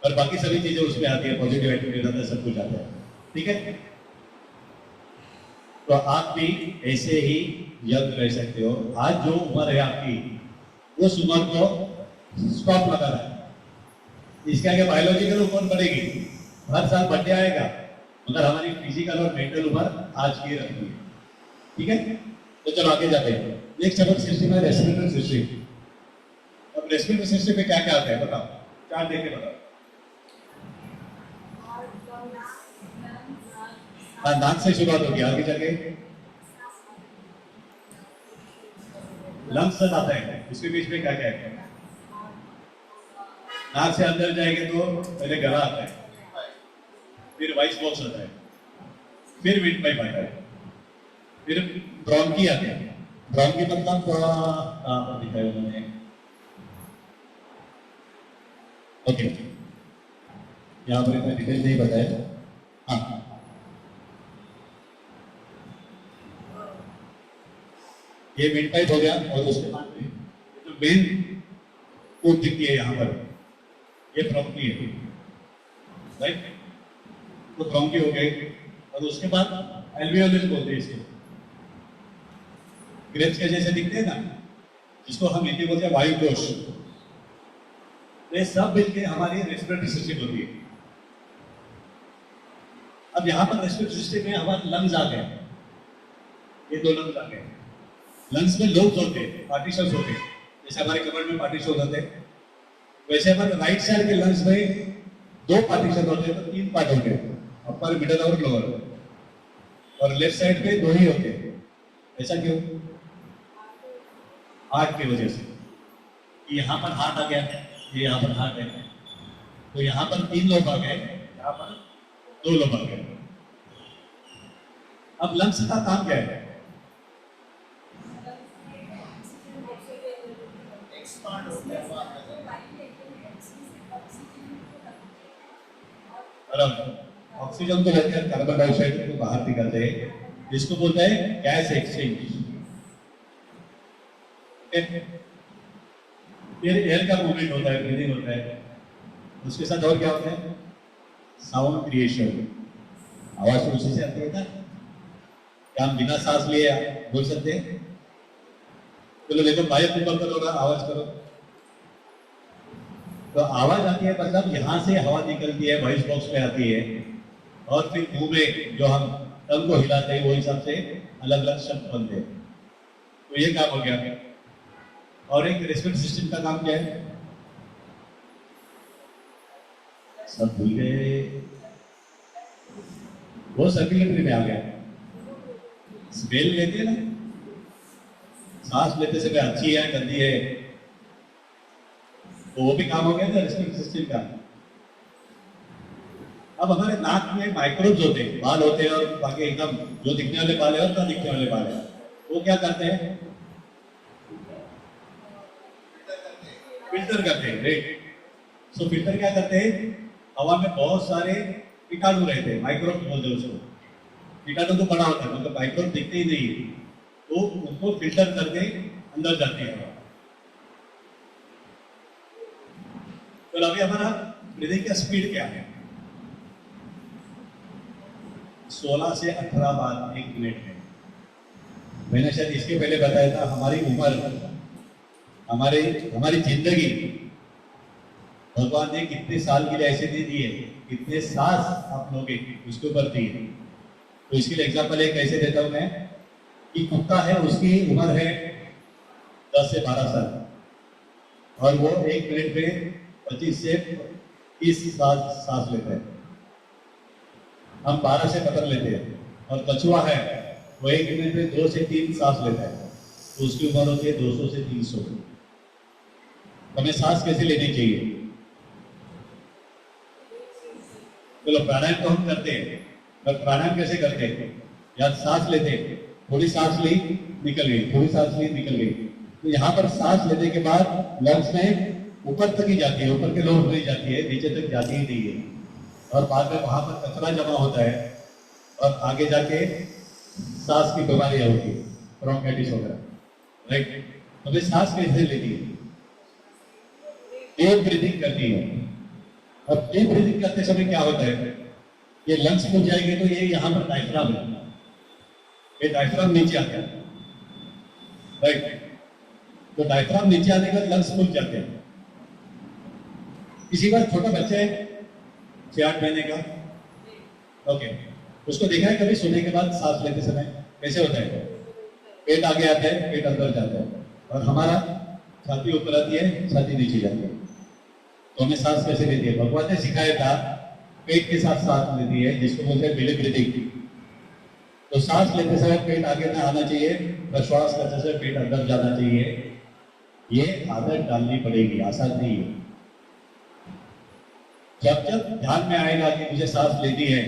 और बाकी सभी चीजें उसमें आती है, पॉजिटिव एटीट्यूड आता है, सब कुछ आता है, ठीक है। तो आप भी ऐसे ही यंग रह सकते हो। आज जो उम्र है आपकी, उस उम्र को स्टॉप लगाना है। इसके आगे बायोलॉजिकल उम्र बढ़ेगी, हर साल बढ़ते आएगा, मगर हमारी फिजिकल और मेंटल उम्र आज की रखनी है, ठीक है। तो चलो आगे जाते हैं। नेक्स्ट चैप्टर सिस्टम है रेस्पिरेटरी सिस्टम। अब रेस्पिरेटरी सिस्टम में क्या क्या आता है बताओ, चार्ट देख के बताओ। हाँ, नाक से शुरुआत होगी, आगे जाके लंग्स तक आता है। उसके बीच में क्या क्या है? नाक से अंदर जाएंगे तो पहले गला आता है, फिर वॉइस बॉक्स आता है, फिर विंड पाइप आता है, फिर ब्रोंकी आते हैं। ब्रोंकी मतलब कहाँ पर दिखाया उन्होंने, ओके, यहाँ पर इतना डिटेल नहीं बताया। हाँ, ये विंड पाइप हो गया, और उसके बाद में जो मेन ट्यूब दिखती है यहाँ पर, ये ब्रोंकी है, राइट। तो ब्रोंकी हो गए, और उसके बाद एल्वियोलस बोलते हैं इसको, ग्रेप्स के जैसे दिखते हैं ना, जिसको हम हिंदी बोलते हैं वायु कोश। ये सब मिलके हमारी रेस्पिरेटरी सिस्टम होती है। अब यहाँ पर रेस्पिरेटरी सिस्टम में हमारे लंग्स आ गए, ये 2 लंग्स आ गए। लंग्स में लोब्स होते हैं, पार्टिशंस होते हैं, जैसे हमारे कमर में पार्टिशन होते हैं, वैसे हमारे राइट साइड के लंग्स में 2 पार्टिशन होते हैं, तो 3 पार्ट होते हैं, अपर, मिडल और लोअर। और लेफ्ट साइड पे 2 ही होते हैं। ऐसा क्यों? हार्ट की वजह से। यहाँ पर हार्ट आ गया, ये यहाँ पर हार्ट है, तो यहाँ पर 3 लोब आ गए, यहाँ पर 2 लोब आ गए। अब लंग्स का काम क्या है? बराबर। ऑक्सीजन को लेकर कार्बन डाइऑक्साइड को बाहर निकालते हैं, जिसको बोलते हैं गैस एक्सचेंज। फिर एयर का मूवमेंट होता है, ब्रीदिंग होता है। उसके साथ और क्या होता है? Sound creation. आवाज तो उसी से आती है ना। क्या हम बिना सांस लिए बोल सकते हैं? चलो देखो, बाहर ऊपर करो ना, आवाज करो। तो आवाज आती है मतलब यहाँ से हवा निकलती है, वॉइस बॉक्स में आती है, और फिर मुंह में जो हम टंग को हिलाते हैं, वो हिसाब से अलग अलग शब्द बनते हैं। तो ये काम हो गया। और एक रेस्पिरेटरी सिस्टम का काम क्या है? सब भूल गए। वो सर्कुलेटरी में आ गया। स्मेल लेते हैं ना, सांस लेते समय अच्छी है गंदी है, तो वो भी काम हो गया था रेस्पिरेटरी सिस्टम का। अब हमारे नाक में माइक्रोब्स होते हैं, बाल होते हैं, और बाकी एकदम जो दिखने वाले बाल है और ना दिखने वाले बाल है, वो क्या करते हैं? फिल्टर करते हैं, राइट। सो फिल्टर क्या करते हैं? हवा में बहुत सारे कीटाणु रहते हैं, माइक्रोब बोलते हैं उसको। कीटाणु तो बड़ा होता है, मतलब माइक्रोब दिखते ही नहीं है, तो उनको फिल्टर करके अंदर जाती है हवा। तो अभी हमारा ब्रीदिंग का स्पीड क्या है? 16 से 18 बार 1 मिनट में। मैंने शायद इसके पहले बताया था, हमारी उम्र, हमारी हमारी जिंदगी भगवान ने कितने साल के लिए ऐसे दे दिए, कितने सांस आप लोगे उसके ऊपर दिए। तो इसके लिए एग्जाम्पल एक ऐसे देता हूं मैं, कि कुत्ता है, उसकी उम्र है 10 से 12 साल, और वो 1 मिनट में 25 से 30 सांस लेता है। हम 12 से पकड़ लेते हैं, और कछुआ है वो 1 मिनट में 2 से 3 सांस लेता है, तो उसकी उम्र होती है 200 से 300। हमें सांस कैसे लेनी चाहिए? चलो प्राणायाम तो हम करते हैं, पर प्राणायाम कैसे करते हैं? या सांस लेते हैं, थोड़ी सांस ली निकल गई, थोड़ी सांस ली निकल गई। तो यहाँ पर सांस लेने के बाद लंग्स में ऊपर तक ही जाती है, ऊपर के लोब नहीं जाती है, नीचे तक जाती ही नहीं है, और बाद में वहां पर कचरा जमा होता है, और आगे जाके सांस की बीमारियां होती है, ब्रोंकाइटिस वगैरह, राइट। हमें सांस कैसे लेनी है? डीप ब्रीदिंग करनी है। अब डीप ब्रीदिंग करते समय क्या होता है? ये लंग्स फूल जाएंगे, तो ये यहाँ पर डायफ्राम है, ये डायफ्राम नीचे आता है, राइट। तो डायफ्राम नीचे आने के बाद लंग्स फूल जाते हैं। किसी बार छोटा बच्चा है 6-8 महीने का, ओके, उसको देखा है कभी सोने के बाद सांस लेते समय कैसे होता है? पेट आगे आता है, पेट अंदर जाता है, और हमारा छाती ऊपर आती है, छाती नीचे जाती है। तो हमें सांस कैसे लेती है? भगवान ने सिखाया था, पेट के साथ सांस लेती है, जिसको बोलते हैं बेली ब्रीथिंग। तो सांस लेते समय पेट आगे ना आना चाहिए, प्रश्वास करते समय पेट अंदर जाना चाहिए। ये आदत डालनी पड़ेगी, आसान नहीं है। जब जब ध्यान में आएगा कि मुझे सांस लेनी है,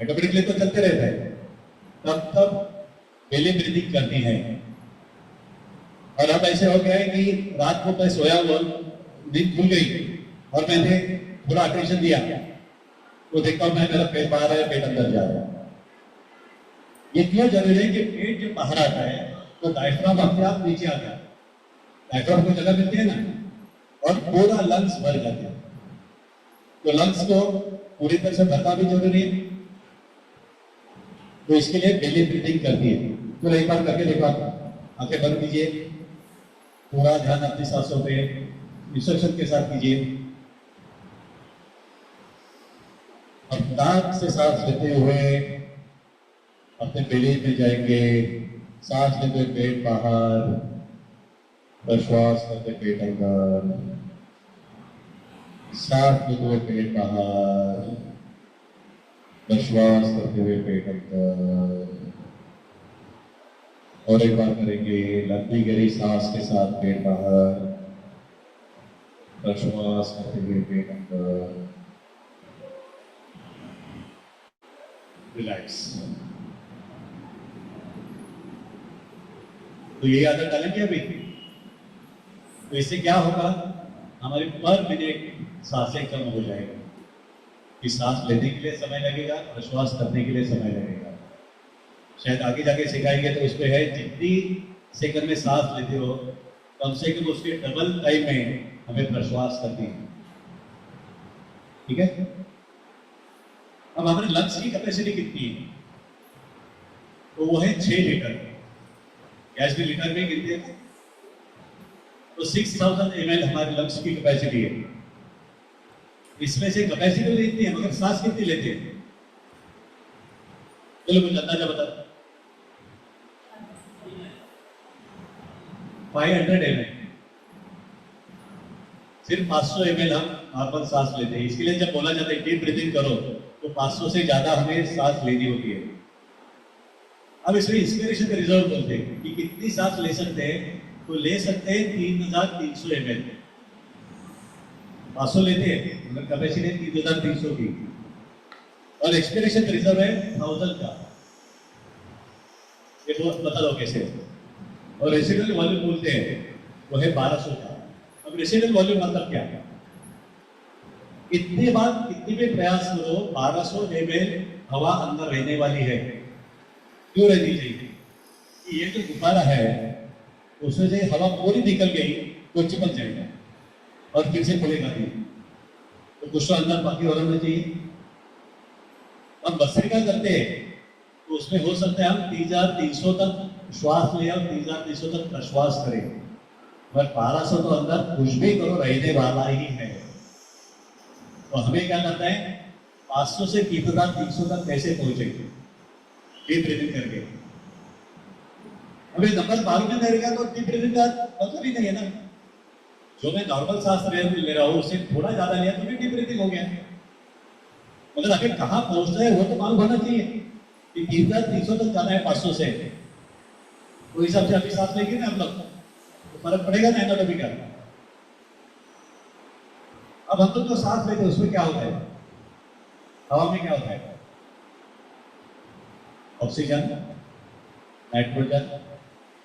ऑटोमेटिकली तो चलते रहता है, तब तब बेली ब्रीथिंग करनी है। और अब ऐसे हो गया है कि रात को मैं सोया हुआ, नींद खुल गई, और मैंने थोड़ा अटेंशन दिया, तो देखता हूं मैं, मेरा पेट बाहर है, पेट अंदर जा रहा है। ये क्यों जरूरी है? कि पेट जब बाहर आता है तो डायफ्राम अपने आप नीचे आता है, डायफ्राम को जगह मिलती है ना, और पूरा लंग्स भर जाते हैं। तो लंग्स को पूरी तरह से भरना भी जरूरी है, तो इसके लिए बेली ब्रीथिंग करती है। तो एक बार करके देखो, आप आंखें बंद कीजिए, पूरा ध्यान अपनी सांसों पे इंस्ट्रक्शन के साथ कीजिए। अब नाक से सांस लेते हुए अपने बेली में जाएंगे, सांस लेते हुए पेट बाहर, प्रश्वास करते पेट अंदर, सांस लेते हुए पेट बाहर, प्रश्वास करते हुए पेट अंदर। और एक बार करेंगे, लंबी गहरी सांस के साथ पेट बाहर, प्रश्वास करते हुए पेट अंदर, रिलैक्स। तो ये आदत डालेंगे अभी। तो इससे क्या होगा, हमारी पर मिनट सांसें कम हो जाएगी, कि सांस लेने के लिए समय लगेगा, प्रश्वास करने के लिए समय लगेगा। शायद आगे जाके सिखाएंगे तो उसमें है, जितनी सेकंड में सांस लेते हो कम से कम उसके डबल टाइम में हमें प्रश्वास करनी है। ठीक है। अब हमारे लंग्स की कैपेसिटी कितनी है, तो वो है 6 लीटर। गैस भी लीटर में गिनते हैं, तो 6000 ml हमारे लंग्स की कैपेसिटी है। इसमें से कैपेसिटी तो इतनी है, मगर सांस कितनी लेते हैं? चलो कुछ अंदाजा बता। 500 ml, सिर्फ 500 ml हम नॉर्मल सांस लेते हैं। इसके लिए जब बोला जाता है डीप ब्रीथिंग करो, तो 500 से ज्यादा हमें सांस लेनी होती है। अब इसमें इंस्पिरेशन का रिजर्व बोलते हैं कि कितनी सांस ले सकते हैं, तो ले सकते हैं 3300 ml। 500 लेते हैं, मतलब कैपेसिटी 3300 की, और एक्सपिरेशन रिजर्व है 1000 का। ये तो बता दो कैसे। और रेसिडुअल वॉल्यूम बोलते हैं, वो है 1200 का। अब रेसिडुअल वॉल्यूम मतलब क्या है? इतनी बार कितनी भी प्रयास करो, 1200 ml हवा अंदर रहने वाली है। क्यों रहनी चाहिए? कि ये जो गुब्बारा है उसमें से हवा पूरी निकल गई तो चिपक जाएगा और फिर से खुलेगा नहीं, तो कुछ तो अंदर बाकी और होना चाहिए। हम भस्त्रिका करते हैं तो उसमें हो सकता है हम 3300 तक श्वास लें और 3300 तक प्रश्वास करें, पर 1200 तो अंदर कुछ भी करो रहने वाला ही है। तो हमें क्या करना है, 500 से 3300 तक कैसे पहुंचेंगे डीप ब्रीथिंग करके। अभी नंबर मालूम नहीं रहेगा तो डीप ब्रीथिंग का मतलब ही नहीं है ना। जो मैं नॉर्मल सांस ले रहा हूँ उससे थोड़ा ज्यादा लिया तो भी डीप ब्रीथिंग हो गया, मगर आखिर कहाँ पहुंचना है वो तो मालूम होना चाहिए कि 3300 तक जाना है 500 से। तो हिसाब से अभी सांस लेंगे ना हम लोग, तो फर्क पड़ेगा ना एनाटॉमी का। अब हम लोग जो सांस लेते हैं उसमें क्या होता है, हवा में क्या होता है? ऑक्सीजन, नाइट्रोजन,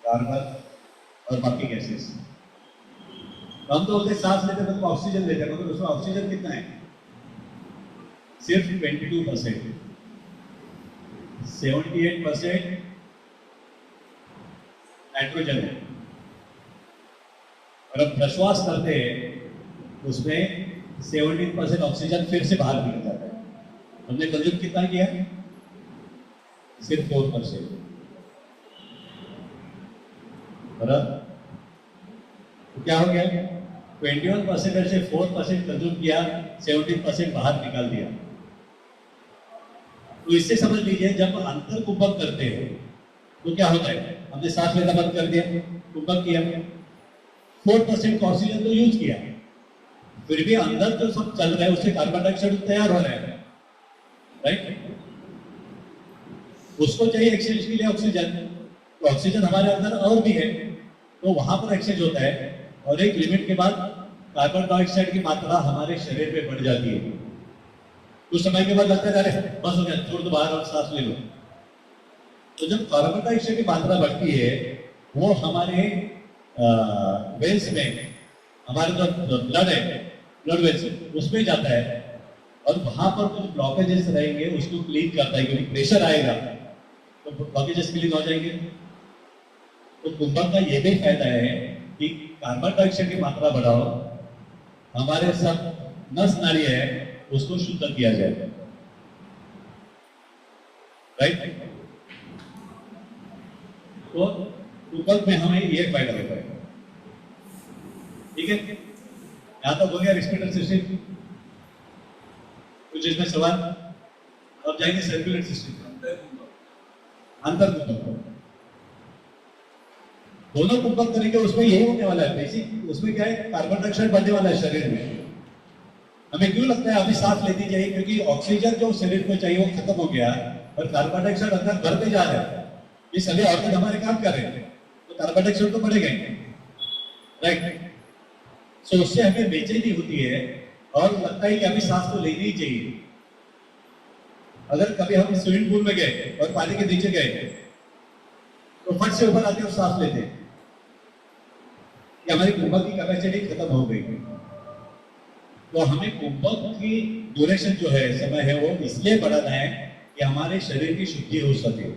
कार्बन और बाकी गैसेस। हम तो बोलते सांस लेते हैं तो ऑक्सीजन लेते हैं, मगर उसमें ऑक्सीजन कितना है? सिर्फ 22%। 78% नाइट्रोजन है। और अब प्रश्वास करते हैं उसमें 17% ऑक्सीजन फिर से बाहर निकल जाता है। हमने कंज्यूम कितना किया? सिर्फ 4%। बराबर, तो क्या हो गया? 21% से 4% कंज्यूम किया, 17% बाहर निकाल दिया। तो इससे समझ लीजिए जब अंतर कुंभक करते हैं तो क्या होता है, हमने सांस लेना बंद कर दिया, कुंभक किया, 4% ऑक्सीजन तो यूज किया, फिर भी अंदर जो सब चल रहा है उससे कार्बन डाइऑक्साइड तैयार हो रहा है, राइट? उसको चाहिए एक्सचेंज के लिए ऑक्सीजन, तो ऑक्सीजन हमारे अंदर और भी है, तो वहां पर एक्सचेंज होता है, और एक लिमिट के बाद कार्बन डाइऑक्साइड की मात्रा हमारे शरीर में बढ़ जाती है। कुछ समय के बाद लगता है अरे बस हो गया, छोड़ दो बाहर और सांस ले लो। तो जब कार्बन डाइऑक्साइड की मात्रा बढ़ती है, वो हमारे वेल्स में, हमारे जो ब्लड है, ब्लड वेल्स उसमें जाता है, और वहां पर कुछ ब्लॉकेजेस रहेंगे उसको क्लीन करता है, क्योंकि प्रेशर आएगा तो ब्लॉकेजेस क्लीन हो जाएंगे। तो कुंभक का ये भी फायदा है कि कार्बन डाइऑक्साइड की मात्रा बढ़ाओ, हमारे सब नस नाली है उसको शुद्ध किया जाए, राइट? तो कुंभक में हमें ये फायदा होता है। ठीक है, यहां तक हो गया रेस्पिरेटरी सिस्टम। कुछ इसमें सवाल? अब जाएंगे सर्कुलेटरी सिस्टम, अंतर कुंभक। दोनों कुंभक करेंगे, उसमें यही होने वाला है बेसिक। उसमें क्या है, कार्बन डाइऑक्साइड बढ़ने वाला है शरीर में। हमें क्यों लगता है अभी सांस लेनी चाहिए, क्योंकि ऑक्सीजन जो शरीर को चाहिए वो खत्म हो गया, और कार्बन डाइऑक्साइड अंदर बढ़ते जा रहा है। ये सभी ऑर्गन हमारे काम कर रहे हैं, तो कार्बन डाइऑक्साइड तो बढ़ेगा, राइट? सो उससे हमें बेचैनी होती है और लगता है कि अभी सांस तो लेनी ही चाहिए। अगर कभी हम स्विमिंग पूल में गए और पानी के नीचे गए तो फट से ऊपर आते और सांस लेते हैं, कि हमारी कुंभक की कैपेसिटी खत्म हो गई है। तो हमें कुंभक की ड्यूरेशन जो है, समय है, वो इसलिए बढ़ाना है कि हमारे शरीर की शुद्धि हो सके।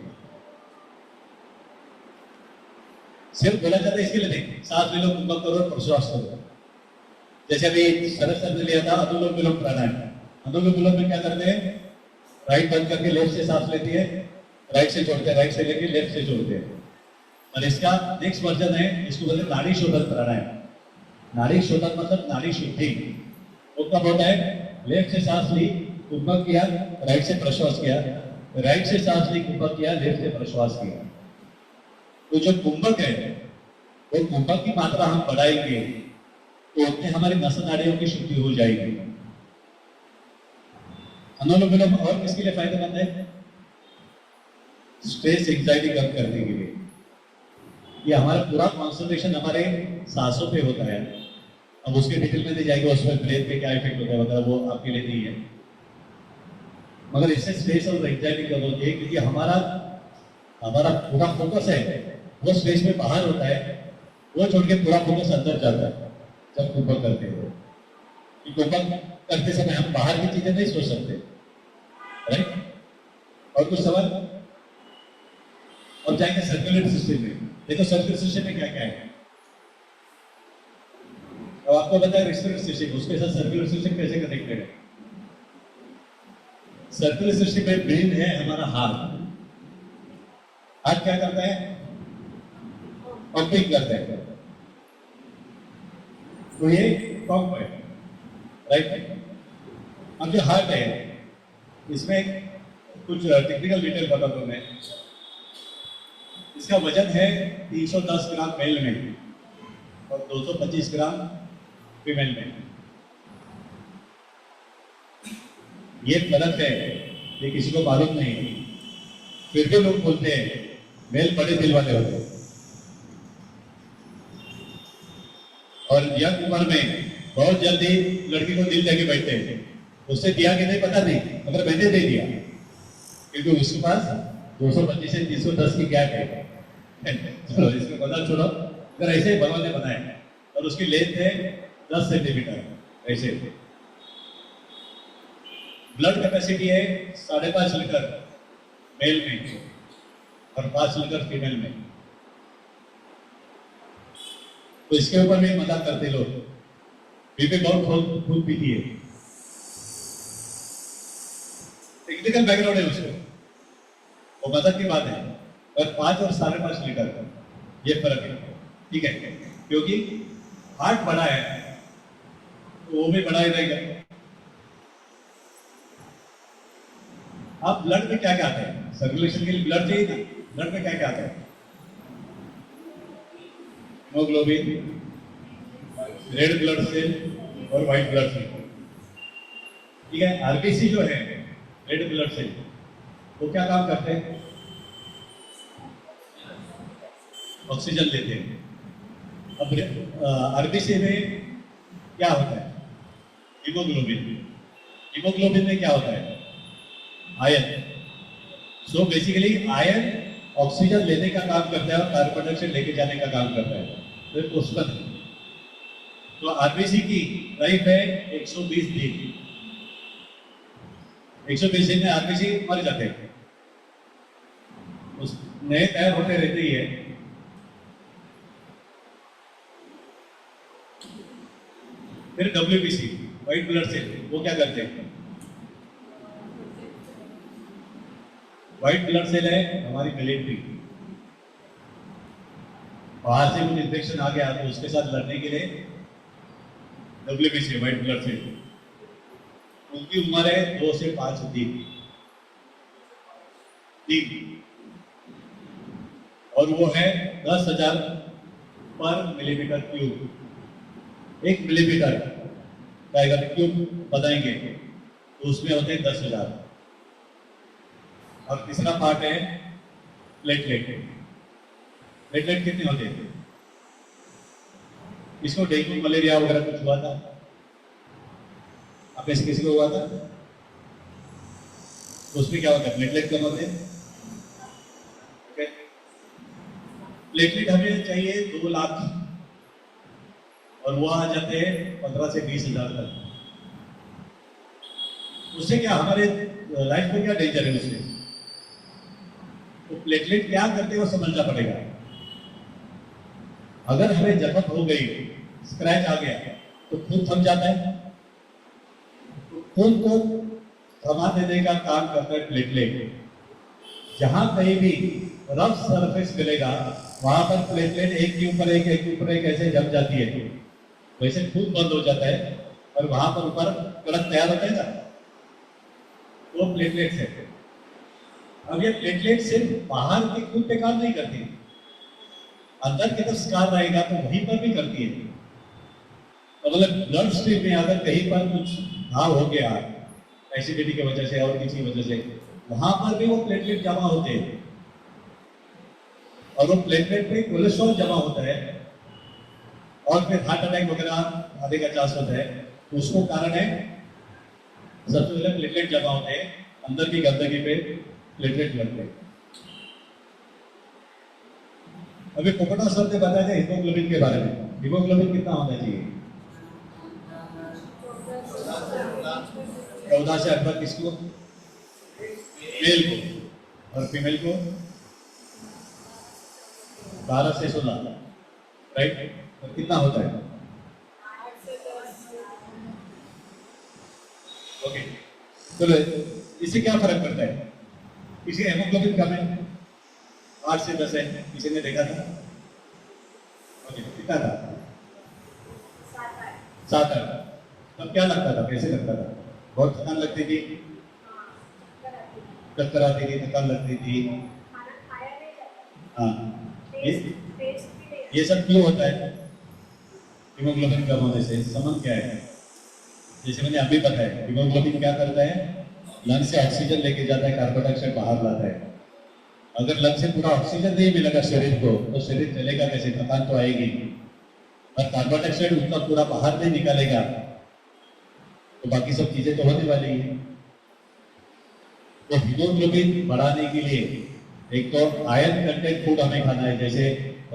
सिर्फ बोला जाता है इसके लिए नहीं, सांस ले लो, कुंभक करो, प्रश्वास करो। जैसे अभी शरद सर ने लिया था अनुलोम विलोम प्राणायाम। अनुलोम विलोम में क्या करते हैं, राइट बंद करके लेफ्ट से सांस लेती है, राइट से छोड़ते हैं, राइट से लेके लेफ्ट से छोड़ते हैं। और इसका नेक्स्ट वर्जन है, इसको बोलते हैं नाड़ी शोधन प्राणायाम। नाड़ी शोधन मतलब नाड़ी शुद्धि। वो कब होता है, लेफ्ट से सांस ली, कुंभक किया, राइट से प्रश्वास किया, राइट से सांस ली, कुंभक किया, लेफ्ट से प्रश्वास किया। तो जो कुंभक है, वो कुंभक की मात्रा हम बढ़ाएंगे तो उतने हमारी नस नाड़ियों की शुद्धि हो जाएगी। अनुलोम विलोम और किसके लिए फायदेमंद है, स्ट्रेस एंजाइटी कम करने के लिए। ये हमारा पूरा कॉन्सेंट्रेशन हमारे सांसों पे होता है। अब उसके डिटेल में नहीं जाएंगे, उसमें ब्रेन पे क्या इफेक्ट होता है वगैरह, वो आपके लिए नहीं है। मगर इससे स्ट्रेस और एंजाइटी कम होती है, क्योंकि हमारा पूरा फोकस है वो स्पेस में बाहर होता है, वो छोड़ के पूरा फोकस अंदर जाता है जब कुंभक करते हो। कुंभक करते समय हम बाहर की चीजें नहीं सोच सकते, राइट। और कुछ सवाल? अब जाएंगे सर्कुलेटरी सिस्टम में। देखो सर्कुलेटरी सिस्टम में क्या क्या है। अब आपको बताया रेस्पिरेटरी सिस्टम, उसके साथ सर्कुलेटरी सिस्टम कैसे कनेक्टेड है। सर्कुलेटरी सिस्टम में ब्रेन है हमारा हार्ट। हार्ट क्या करता है, पंपिंग करता है। तो ये पंप है, राइट। अब जो हार्ट है, इसमें कुछ टेक्निकल डिटेल बताता हूं मैं। इसका वजन है 310 ग्राम मेल में और 225 ग्राम फीमेल में। ये फर्क है, ये किसी को मालूम नहीं, फिर भी लोग बोलते हैं मेल बड़े दिल वाले होते हैं। और यंग उम्र में बहुत जल्दी लड़की को दिल देके बैठते हैं। उससे दिया कि नहीं पता नहीं, मगर मैंने दे दिया, क्योंकि उसके पास 225 से 310 की गैप है। चलो इसमें पता छोड़ो, अगर ऐसे भगवान ने बनाया और उसकी लेंथ है 10 सेंटीमीटर ऐसे। ब्लड कैपेसिटी है 5.5 लीटर मेल में और 5 लीटर फीमेल में। तो इसके ऊपर भी मजाक करते लोग, बीपी बहुत खूब पीती है। टेक्निकल बैकग्राउंड है उसको, वो मजाक की बात है। और 5 और 5.5 लीटर ये फर्क है, ठीक है। क्योंकि हार्ट बड़ा है तो वो भी बड़ा ही रहेगा। आप ब्लड में क्या क्या आता है, सर्कुलेशन के लिए ब्लड चाहिए ना, ब्लड में क्या क्या आता है, हीमोग्लोबिन, रेड ब्लड सेल और व्हाइट ब्लड सेल, ठीक है। आरबीसी जो है, रेड ब्लड सेल, वो क्या काम करते हैं, ऑक्सीजन लेते हैं। अब आरबीसी में क्या होता है, हीमोग्लोबिन। हीमोग्लोबिन में क्या होता है, iron. So basically iron oxygen लेने का काम करता है और कार्बन डाइऑक्साइड लेके जाने का काम करता है। तो उसका तो आरबीसी की लाइफ है 120 दिन। 120 दिन में आरबीसी मर जाते हैं, उस नए तैयार होते रहते ही है। फिर डब्ल्यूबीसी, व्हाइट ब्लड सेल, वो क्या करते हैं, व्हाइट ब्लड सेल है हमारी मिलिट्री। बाहर से कुछ इन्फेक्शन आ गया तो उसके साथ लड़ने के लिए डब्ल्यूबीसी, व्हाइट ब्लड सेल। उनकी उम्र है 2 से 5 दिन, और वो है 10,000 पर मिलीमीटर क्यूब। 1 मिलीमीटर का अगर क्यूब बनाएंगे तो उसमें होते हैं 10,000। और तीसरा पार्ट है प्लेटलेट। प्लेटलेट कितने होते हैं, इसको डेंगू मलेरिया वगैरह कुछ हुआ था, आप ऐसे किसी को हुआ था तो उसमें क्या होता है, प्लेटलेट कम होते हैं। प्लेटलेट हमें चाहिए 2 लाख और वो आ जाते हैं 15 से 20,000 तक। उससे क्या हमारे लाइफ में क्या डेंजर है उससे? तो प्लेटलेट क्या करते हैं वो समझना पड़ेगा। अगर हमें जख्म हो गई, स्क्रैच आ गया, तो खून थम जाता है। तो खून को थमा देने का काम करता है प्लेटलेट। जहां कहीं भी रफ सरफेस मिलेगा वहां पर प्लेटलेट एक के ऊपर एक ऐसे जम जाती है, वैसे खून बंद हो जाता है और वहां पर ऊपर कड़क तैयार होता है ना, वो प्लेटलेट है। अब ये प्लेटलेट सिर्फ बाहर के खून पे काम नहीं करती, अंदर की तरफ स्कार रहेगा तो वहीं पर भी करती है। तो मतलब ब्लड स्ट्रीम में अगर कहीं पर कुछ घाव हो गया एसिडिटी की वजह से और किसी वजह से, वहां पर भी वो प्लेटलेट जमा होते हैं और वो प्लेटलेट पे कोलेस्ट्रॉल जमा होता है और फिर हार्ट अटैक वगैरह आने का चांस होता है। तो उसको कारण है सबसे पहले प्लेटलेट जमा होते हैं, अंदर की गंदगी पे प्लेटलेट लगते हैं। अभी पोपटा सर ने बताया था हीमोग्लोबिन के बारे में। हीमोग्लोबिन कितना होना चाहिए? 14 से 18 किसको? मेल को। और फीमेल को 12 से 16, राइट? और कितना होता है? ओके, चलो इससे क्या फर्क पड़ता है? किसी हेमोग्लोबिन कम है, 8 से 10 है, किसी ने देखा था? ओके, कितना था? 7-8। तब क्या लगता था, कैसे लगता था? बहुत थकान लगती थी, चक्कर आती थी, थकान लगती थी। हाँ, ये सब क्यों होता है? हीमोग्लोबिन कम होने से संबंध क्या है? जैसे मैंने अभी बताया, हीमोग्लोबिन क्या करता है? लंग से ऑक्सीजन लेके जाता है, कार्बन डाइऑक्साइड बाहर लाता है। अगर लंग से पूरा ऑक्सीजन नहीं मिलेगा शरीर को, तो शरीर चलेगा कैसे? थकान तो आएगी। और कार्बन डाइऑक्साइड उतना पूरा बाहर नहीं निकालेगा तो बाकी सब चीजें तो होने वाली है। तो हीमोग्लोबिन बढ़ाने के लिए एक तो आयरन कंटेंट फूड हमें खाना है, जैसे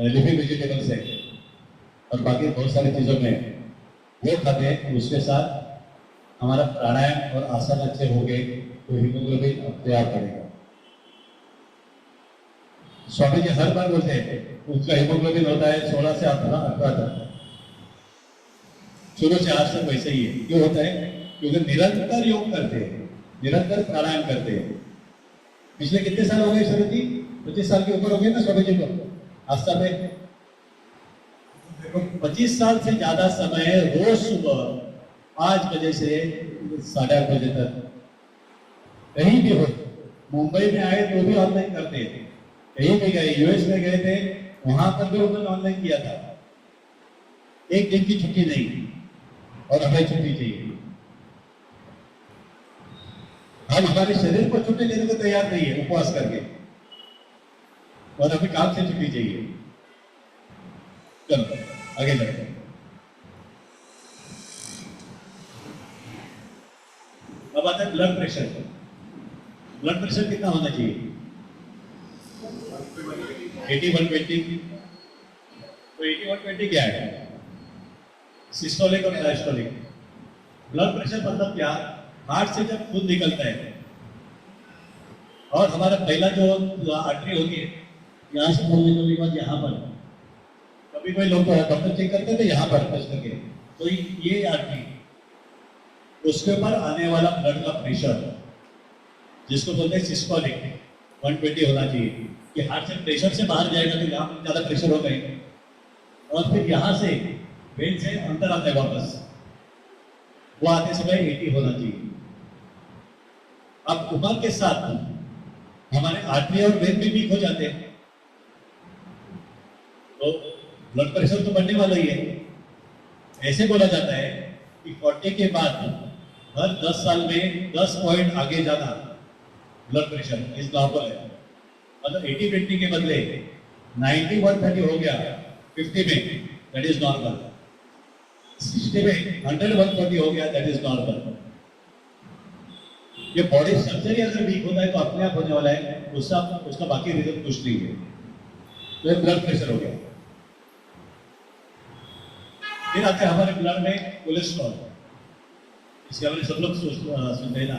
लिफी वेजिटेबल्स है और बाकी बहुत सारी चीजों में वो खाते हैं। उसके साथ हमारा प्राणायाम और आसन अच्छे हो गए तो हीमोग्लोबिन अपने आप बढ़ेगा। स्वामी जी हर बार बोलते हैं उसका हीमोग्लोबिन होता है 16 से 18 तक, शुरू से आज तक वैसे ही है। क्यों होता है? क्योंकि निरंतर योग करते हैं, निरंतर प्राणायाम करते हैं। पिछले कितने साल हो गए शरद जी? 25 साल के ऊपर हो गए ना स्वामी जी को आस्था में। देखो 25 साल से ज्यादा समय रोज सुबह 5 बजे से 8:30 बजे तक कहीं भी हो, मुंबई में आए तो भी ऑनलाइन करते थे, कहीं भी गए, यूएस में गए थे वहां पर भी उन्होंने ऑनलाइन किया था। एक दिन की छुट्टी नहीं, और हमें छुट्टी चाहिए। हम हमारे शरीर को छुट्टी लेने को तैयार नहीं है उपवास करके, और हमें काम से छुट्टी चाहिए। चलो आगे बढ़ते हैं। अब आता है ब्लड प्रेशर। ब्लड प्रेशर कितना होना चाहिए? 80/120। तो 80/120 क्या है? सिस्टोलिक और डायस्टोलिक। ब्लड प्रेशर मतलब क्या? हार्ट से जब खून निकलता है और हमारा पहला जो आर्टरी होती है यहाँ से खून निकलने के बाद यहाँ पर, कभी कोई लोग डॉक्टर चेक करते थे यहाँ पर टच करके, तो ये आर्टरी, उसके ऊपर आने वाला ब्लड का प्रेशर जिसको बोलते हैं सिस्टोलिक 120 होना चाहिए। कि हार्ट से प्रेशर से बाहर जाएगा तो यहाँ पर ज्यादा प्रेशर हो गए और फिर यहाँ से वेन से अंदर आता है वापस, वो आते समय 80 होना चाहिए। अब उम्र के साथ हमारे आर्टरी और वेन भी वीक हो जाते हैं तो ब्लड प्रेशर तो बढ़ने वाला ही है। ऐसे बोला जाता है कि 40 के बाद हर 10 साल में 10 पॉइंट आगे जाना ब्लड प्रेशर इस नॉर्मल है। मतलब 80/20 के बदले 90/130 हो गया 50 में, दैट इज नॉर्मल। 60 में 100/140 हो गया, दैट इज नॉर्मल। ये बॉडी स्ट्रक्चर ही अगर वीक होता है तो अपने आप होने वाला है, उसका बाकी रीजन कुछ नहीं है। तो ब्लड प्रेशर हो गया। फिर आते हैं हमारे ब्लड में कोलेस्ट्रॉल। इसके बारे में सब लोग सुनते हैं ना।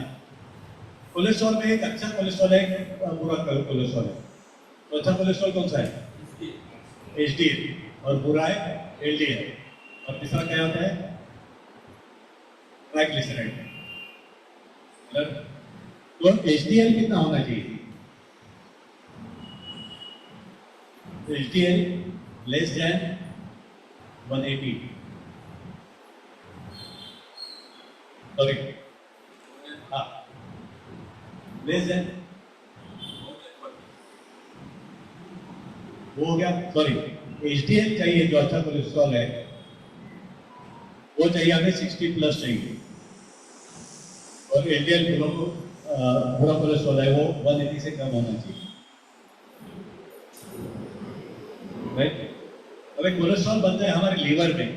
कोलेस्ट्रॉल में एक अच्छा कोलेस्ट्रॉल है, एक बुरा कोलेस्ट्रॉल है। तो अच्छा कोलेस्ट्रॉल कौन सा है? एचडीएल। और बुरा है एलडीएल। और तीसरा क्या होता है? ट्राइग्लिसराइड। तो एचडीएल कितना होना चाहिए? HDL less than 180। सॉरी, हाँ, लेस देन, वो हो गया। सॉरी, एचडीएल चाहिए जो अच्छा कोलेस्ट्रॉल है, वो चाहिए हमें 60 प्लस चाहिए। और एलडीएल बुरा कोलेस्ट्रॉल है, वो 180 से कम होना चाहिए। राइट। अबे कोलेस्ट्रॉल बनता है हमारे लीवर में।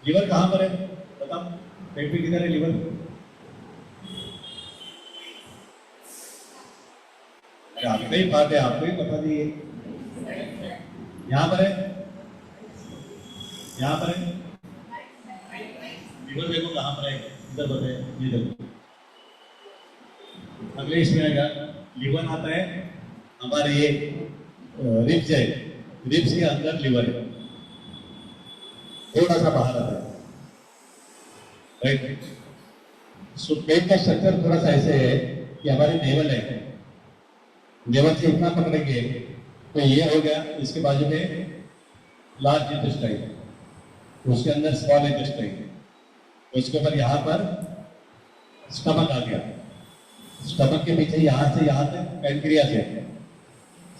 लीवर कहाँ पर है बताओ? पेट में किधर है लीवर? आपका ही बात है, आपको ही पता नहीं है। यहाँ पर है, यहाँ पर है। लीवर देखो कहाँ पर है, इधर बताए, ये देखो। अगले इसमें आएगा, लीवर आता है हमारे ये रिब्स है, रिब्स के अंदर लीवर है, थोड़ा सा बाहर आता है। राइट। सो पेट का स्ट्रक्चर थोड़ा सा ऐसे है कि हमारे नेवल है, नेवल से इतना पकड़ेंगे तो ये हो गया। इसके बाजू में लार्ज इंटेस्टाइन, उसके अंदर स्मॉल इंटेस्टाइन, उसके ऊपर यहाँ पर स्टमक आ गया। स्टमक के पीछे यहाँ से यहाँ तक पैनक्रियास है।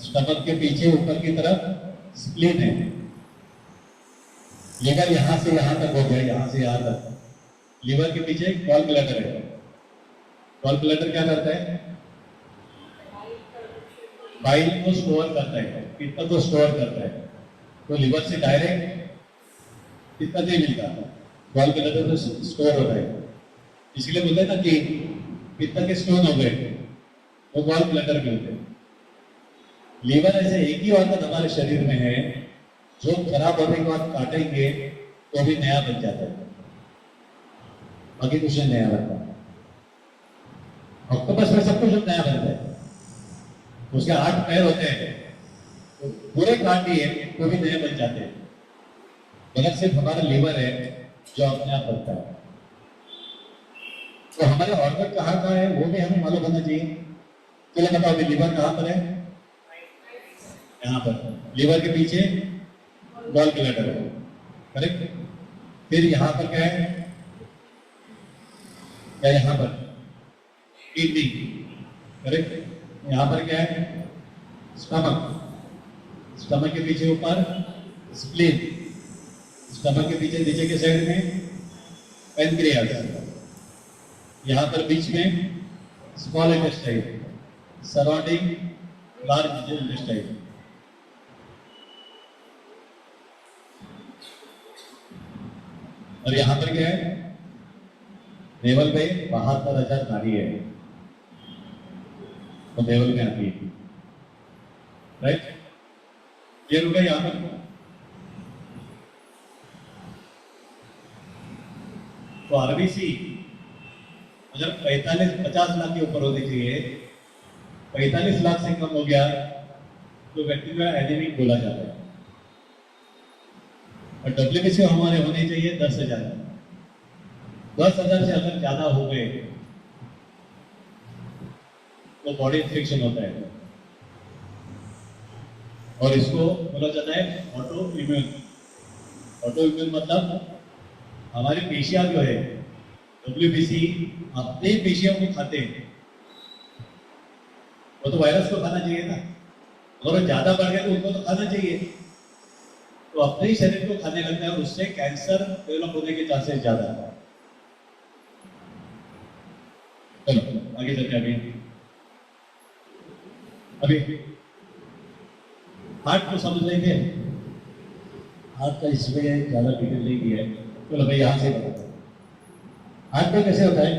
स्टमक के पीछे ऊपर की तरफ स्प्लीन है। लीवर यहाँ से यहाँ तक हो गया, यहाँ से यहाँ तक। लीवर के पीछे गॉल ब्लैडर है। गॉल ब्लैडर क्या करता है? बाइल को स्टोर करता है, पित्त को स्टोर करता है। तो लीवर से डायरेक्ट पित्त नहीं मिलता, गॉल ब्लैडर तो स्टोर होता है। इसलिए बोलते हैं ना कि पित्त के स्टोन हो गए, वो गॉल ब्लैडर में होते हैं। लीवर ऐसे एक ही ऑर्गन हमारे शरीर में है जो खराब होने के बाद काटेंगे तो भी नया बन जाता है, बाकी कुछ नया बनता है। ऑक्टोपस में सब कुछ नया बनता है। उसके 8 पैर होते हैं, तो पूरे काट दिए तो भी नए बन जाते हैं। मगर सिर्फ हमारा लीवर है जो अपने आप बनता है। तो हमारे ऑर्गन कहाँ है वो भी हमें मालूम होना चाहिए। चलो बताओ अभी लीवर कहाँ पर है? यहाँ पर। लीवर के पीछे गॉल ब्लैडर है, करेक्ट। फिर यहाँ पर क्या है? क्या यहाँ पर? Kidney, correct. यहाँ पर क्या है? स्टमक। स्टमक के पीछे ऊपर स्प्लीन। स्टमक के पीछे नीचे के साइड में पैनक्रियास। यहाँ पर बीच में small intestine, surrounding large intestine. और यहाँ पर क्या है? नेवल में 72,000 नाड़ी है, तो नेवल में आती है। राइट। ये रुका यहाँ पर। तो आरबीसी अगर 50 लाख के ऊपर होनी चाहिए, 45 लाख से कम हो गया तो व्यक्ति को एनीमिक बोला जाता है। और डब्ल्यूबीसी हमारे होने चाहिए 10,000। 10,000 से अगर ज्यादा हो गए तो बॉडी इन्फेक्शन होता है, और इसको बोला जाता है ऑटो इम्यून। ऑटो इम्यून मतलब हमारी पेशियां जो है, डब्ल्यूबीसी अपने पेशियों को खाते हैं। वो तो वायरस को खाना चाहिए ना, अगर वो ज्यादा बढ़ गया तो उनको तो खाना चाहिए। तो अपने ही शरीर को खाने लगता है और उससे कैंसर डेवलप होने के चांसेस ज्यादा है। चलो आगे चलते हैं। अभी हार्ट को समझ लेंगे। हार्ट का इसमें ज्यादा डिटेल नहीं दिया है, चलो भाई यहाँ से बताते हैं। हार्ट में कैसे होता है?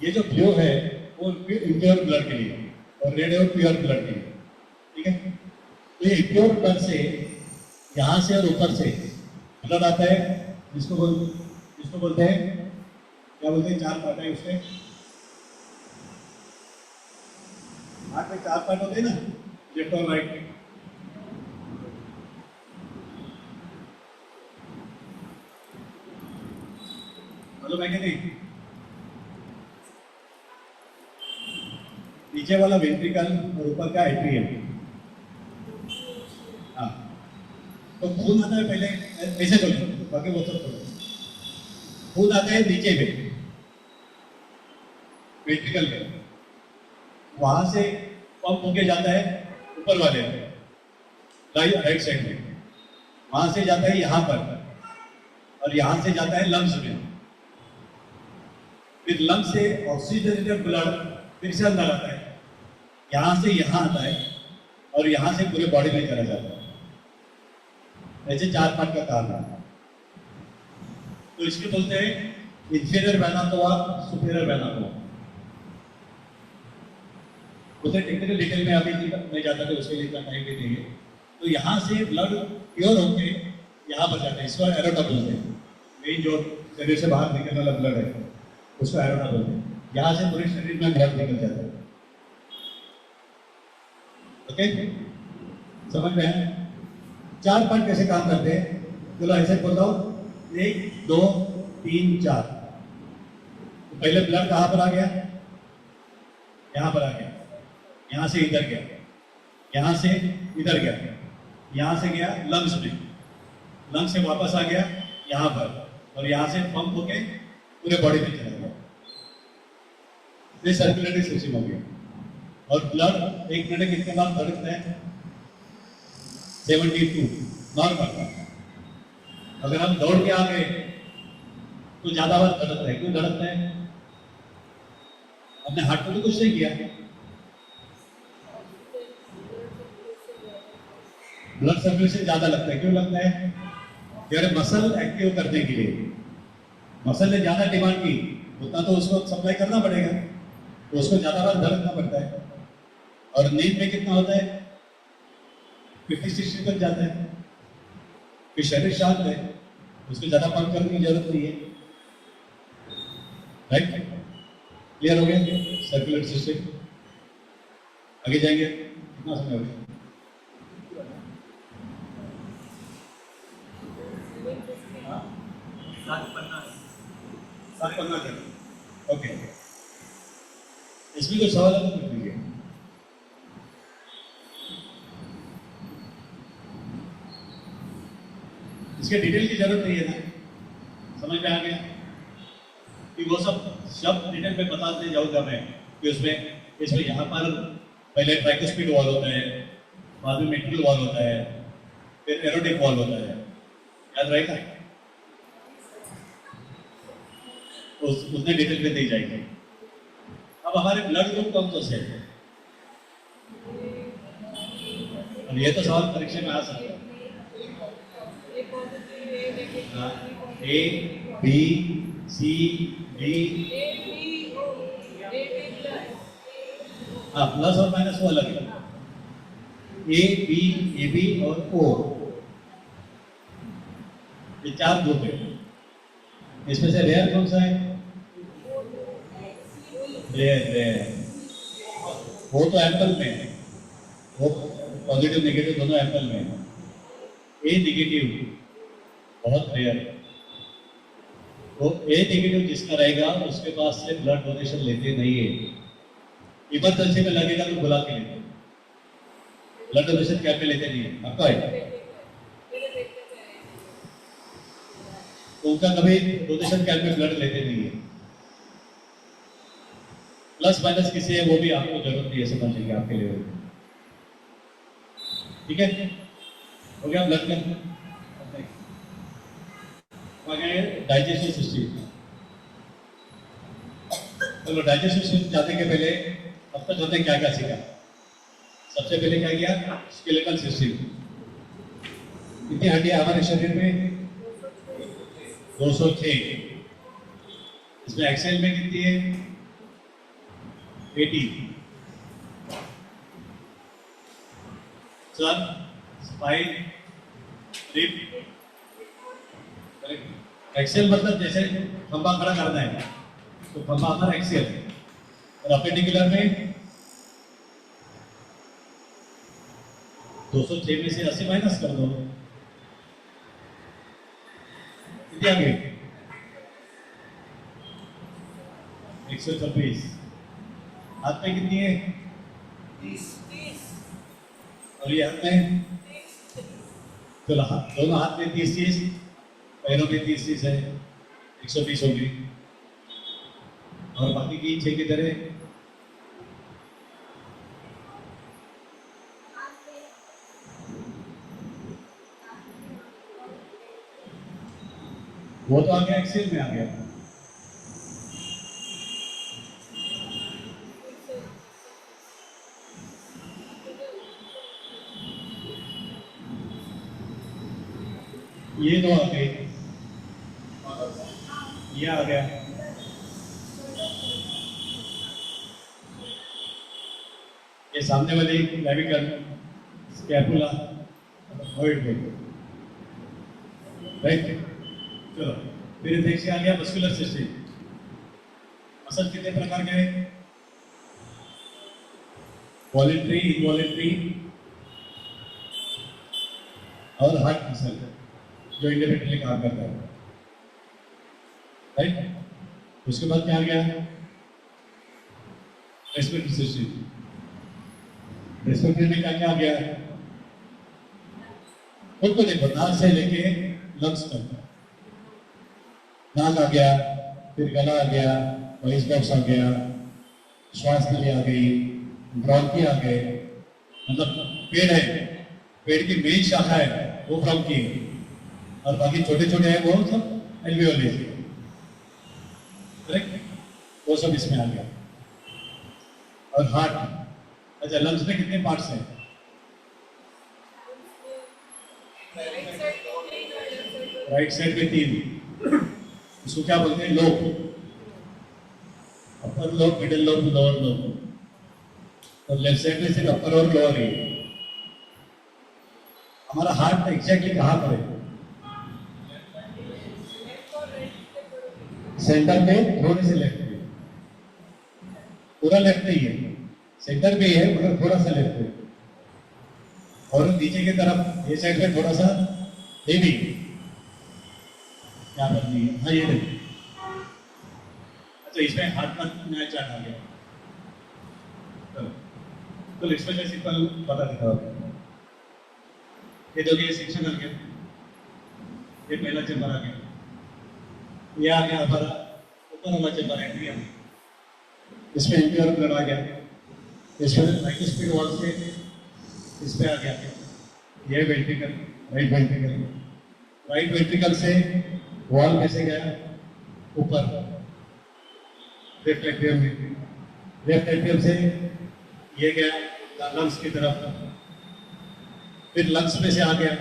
ये जो ब्लू है वो इम्प्योर ब्लड के लिए और रेड है वो प्योर ब्लड के लिए, ठीक है। तो ये इम्प्योर ब्लड से यहाँ से और ऊपर से ब्लड आता है इसको बोलते हैं, क्या बोलते हैं, 4 पार्ट है उसके। हाथ में 4 पार्ट होते हैं ना, लेफ्ट और राइट। मालूम है कि नहीं? नीचे वाला वेंट्रिकल और ऊपर का एट्रियम। हाँ, तो खून आता है पहले, ऐसे बोलो, बाकी वो सब बोलो। खून आता है नीचे में, वेंट्रिकल में, वहां से पंप होके जाता है ऊपर वाले में, राइट साइड में, वहां से जाता है यहाँ पर, और यहाँ से जाता है लंग्स में। फिर लंग्स से ऑक्सीजनेटेड ब्लड फिर से अंदर आता है, यहाँ से यहाँ आता है, और यहाँ से पूरे बॉडी में चला जाता है। ऐसे 4 पार्ट का काम है। तो इसके बोलते हैं इंफीरियर वेना कवा, सुपीरियर वेना कवा। उसे टेक्निकल डिटेल में अभी नहीं जाता था, उसके लिए इतना टाइम भी नहीं है। तो यहाँ से ब्लड प्योर होके यहाँ पर जाता है, इसको एरोटा बोलते हैं। मेन जो शरीर से बाहर निकलने वाला ब्लड है उसको एरोटा बोलते हैं। यहाँ से पूरे शरीर में ब्लड निकल जाता है। ओके, समझ में है? 4 पार्ट कैसे काम करते हैं, चलो ऐसे बोल रहा हूँ, 1 2 3 4। तो पहले ब्लड कहाँ पर आ गया, यहाँ पर आ गया, यहाँ से इधर गया, यहाँ से इधर गया, यहाँ से गया लंग्स में, लंग्स से वापस आ गया यहाँ पर, और यहाँ से पंप होके पूरे बॉडी में चला गया। ये सर्कुलेटरी सिस्टम हो गया। और ब्लड 1 मिनट कितने बार धड़कता है, 72 नॉर्मल। अगर हम दौड़ के आ गए तो ज्यादा बार धड़कता है। क्यों धड़कता है? अपने हार्ट को तो कुछ नहीं किया, ब्लड सर्कुलेशन ज्यादा लगता है। क्यों लगता है? यार मसल एक्टिव करने के लिए, मसल ने ज्यादा डिमांड की, उतना तो उसको सप्लाई करना पड़ेगा, तो उसको ज्यादा बार धड़कना पड़ता है। और नींद में कितना होता है, 50-60 तक जाता है। फिर शरीर शांत है, उसको ज्यादा पंप करने की जरूरत नहीं है। राइट, क्लियर हो गया सर्कुलर सिस्टम? आगे जाएंगे, कितना समय हो गया? सात पन्ना कर। ओके, इसमें कोई सवाल है तो पूछ लीजिए। इसके डिटेल की जरूरत नहीं है ना, समझ में आ गया? कि वो सब शब्द डिटेल में बताते जाऊंगा मैं, कि इसमें यहाँ पर पहले ट्राइकोस्पिड वॉल होता है, बाद में मिट्रल वॉल होता है, फिर एरोटिक वॉल होता है। याद रहेगा? उतने डिटेल में दी जाएगी। अब हमारे ब्लड ग्रुप कौन से हैं? और ये तो सवाल परीक्षा में आ सकता है। ए बी सी डी, हाँ, प्लस और माइनस वो अलग है। ए बी और ओ, ये 4 ग्रुप है। इसमें से रेयर कौन सा है? रेयर वो तो एप्पल में है, वो पॉजिटिव नेगेटिव दोनों एप्पल में है। ए नेगेटिव बहुत रेयर है। वो ए नेगेटिव जिसका रहेगा उसके पास से ब्लड डोनेशन लेते नहीं है। इमरजेंसी में लगेगा तो बुला के लेते, ब्लड डोनेशन कैंप में लेते नहीं है। आपका है तो उनका कभी डोनेशन कैंप में ब्लड लेते नहीं है। प्लस माइनस किसी है वो भी आपको जरूरत नहीं है, समझ लीजिए आपके लिए। ठीक है, हो गया ब्लड का। Digestive system. चलो डाइजेस्टिव सिस्टम जाने के पहले अब तक हमने क्या क्या सीखा? सबसे पहले क्या किया? Skeletal system. कितनी हड्डियां हमारे शरीर में? 206। इसमें एक्सेल में कितनी है? 80। Sir, spine, rib, correct, axle मतलब जैसे खंबा खड़ा करना है तो खंबा हमारा एक्सेल है और अपेंडिकुलर में 206 में से 80 माइनस कर दो, कितनी आ गई? 126। हाथ में कितनी है? 30। और ये हाथ में? चलो दोनों हाथ में 30, पैरों में 30 है, 120 होगी। और बाकी की 6 की तरह वो तो आ गया, एक्सेल में आ गया। ये तो आ गई, ये आ गया। ये सामने वाली क्लेविकल, स्कैपुला, राइट। चलो फिर देखिए आ गया मस्कुलर सिस्टम। मसल कितने प्रकार के हैं? वॉलेंट्री, इनवॉलेंट्री और हार्ट मसल जो इंडिपेंडेंटली काम करता है, राइट। उसके बाद क्या आ गया? Respiratory system. रेस्पिरेटरी में क्या क्या आ गया? खुद को देखो, नाक से लेके लंग्स तक। नाक आ गया, फिर गला आ गया, वॉइस बॉक्स आ गया, श्वास नली आ गई, ब्रोंकी आ गए। मतलब पेड़ है, पेड़ की मेन शाखा है वो ब्रोंकी है, और बाकी छोटे छोटे हैं वो सब एल्वियोली, करेक्ट। वो सब इसमें आ गया। और हार्ट, अच्छा लंग्स में कितने पार्ट्स हैं? राइट साइड में 3। इसको क्या बोलते हैं? Lobe. Upper lobe, middle lobe, lower lobe. और लेफ्ट साइड में सिर्फ अपर और लोअर है। हमारा हार्ट एग्जैक्टली कहाँ पर है? सेंटर में, थोड़े से लेफ्ट में। पूरा लेफ्ट नहीं है, सेंटर में ही है मगर थोड़ा सा लेफ्ट है। और नीचे की तरफ ये साइड में थोड़ा सा हेवी, क्या करनी है? हाँ ये देखिए। अच्छा इसमें हार्ट का नया चार्ट आ गया। तो इसमें मैं सिंपल बता देता हूँ। ये देखिए सेक्शन आ गया, ये पहला चैम्बर आ गया, ये आ गया हमारा ऊपर वाला चैम्बर एंट्रियम, इसमें एंट्रियर ब्लड आ गया, इसमें ट्राइकुस्पिड वॉल से इस पे आ गया, ये ventricle, right ventricle, right ventricle से वॉल में से गया ऊपर लेफ्ट एट्रियम में, लेफ्ट एट्रियम से ये गया लंग्स की तरफ, फिर लंग्स में से आ गया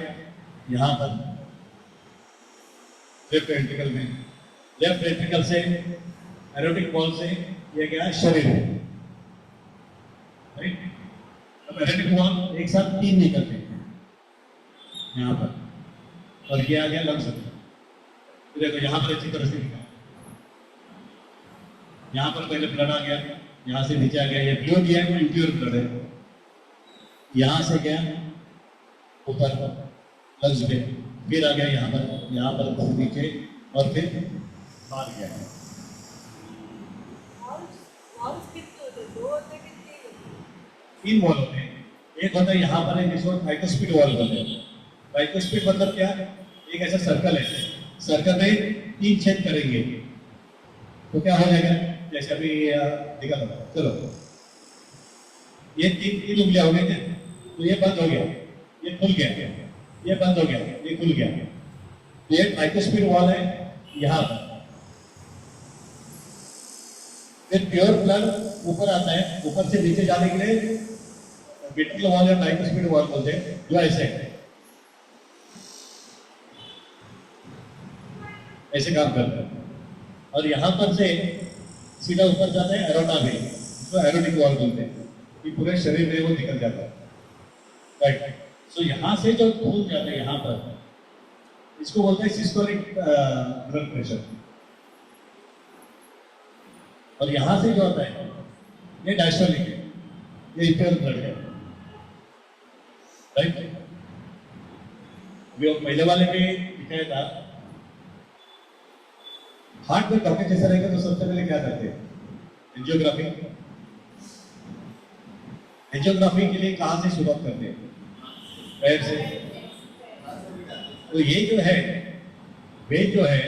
यहाँ पर लेफ्ट वेंट्रिकल में, लेफ्ट वेंट्रिकल से एरोटिक वॉल से ये गया शरीर में, राइट। अब एरोटिक वॉल एक साथ 3 निकलते हैं यहाँ पर, और ये आ गया लंग्स। देखो यहाँ पर अच्छी तरह से दिखा, यहाँ पर पहले ब्लड आ गया, यहाँ से नीचे आ गया, ये ब्लू दिया है वो इंप्योर ब्लड है, यहाँ से गया ऊपर लंग्स पे, फिर आ गया यहाँ पर नीचे, और फिर बाहर गया। तीन वॉल होते हैं, एक होता है यहाँ पर है जिसको ट्राइकुस्पिड वॉल बोलते हैं। ट्राइकुस्पिड मतलब क्या? एक ऐसा सर्कल है, सर्कल में 3 छेद करेंगे तो क्या हो जाएगा? जैसे अभी दिखा था, चलो ये 3 उंगलियां हो गई, तो ये बंद हो गया, ये खुल गया, ये बंद हो गया, ये खुल गया। ये ट्राइकुस्पिड वॉल है यहाँ पर। फिर प्योर ब्लड ऊपर आता है, ऊपर से नीचे जाने के लिए विट्रियल वॉल या ट्राइकुस्पिड वॉल बोलते हैं, जो ऐसे काम करता है। और यहाँ पर से सीधा ऊपर जाता है एरोटा में, जो एरोटिक वॉल बोलते हैं, कि पूरे शरीर में वो निकल जाता है, राइट। सो यहाँ से जो खून जाता है यहाँ पर, इसको बोलते हैं सिस्टोलिक ब्लड प्रेशर। और यहां से जो होता है ये डायस्टोलिक है, ये इम्प्योर ब्लड है, राइट। अभी पहले वाले में दिखाया था, हार्ट में ब्लॉकेज जैसा रहेगा तो सबसे पहले क्या करते हैं? एंजियोग्राफी। एंजियोग्राफी के लिए कहां से शुरुआत करते हैं? पैर से। तो ये जो है वेज जो है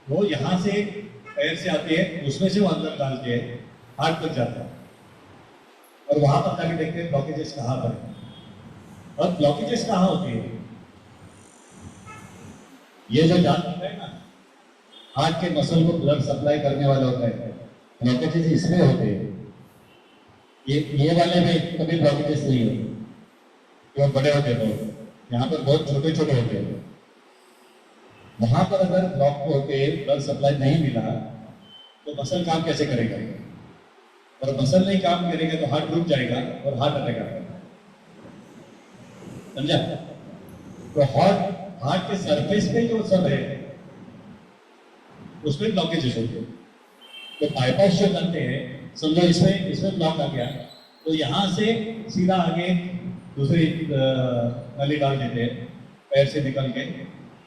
वो यहां से पैर से आती है, उसमें से वो अंदर डालते हैं, हार्ट तक जाता है और वहां पर जाके देखते हैं ब्लॉकेजेस कहां पर है। और ब्लॉकेजेस कहां होते हैं? ये जो जान होता है ना, हार्ट के मसल को ब्लड सप्लाई करने वाला होता है, ब्लॉकेजेस इसमें होते हैं। ये वाले में कभी ब्लॉकेजेस नहीं होते, जो बड़े होते हैं, यहाँ पर बहुत छोटे छोटे होते हैं। वहां पर अगर ब्लॉक होके ब्लड सप्लाई नहीं मिला तो मसल काम कैसे करेगा? और मसल नहीं काम करेगा तो हार्ट रुक जाएगा और हार्ट अटैक आएगा, समझा? तो हार्ट के सरफेस पे जो सब है उसमें ब्लॉकेजेस होते हैं। तो बाईपास जो करते हैं, समझो इसमें ब्लॉक आ गया तो यहाँ से सीधा आगे दूसरी नली डाल देते हैं पैर से निकल के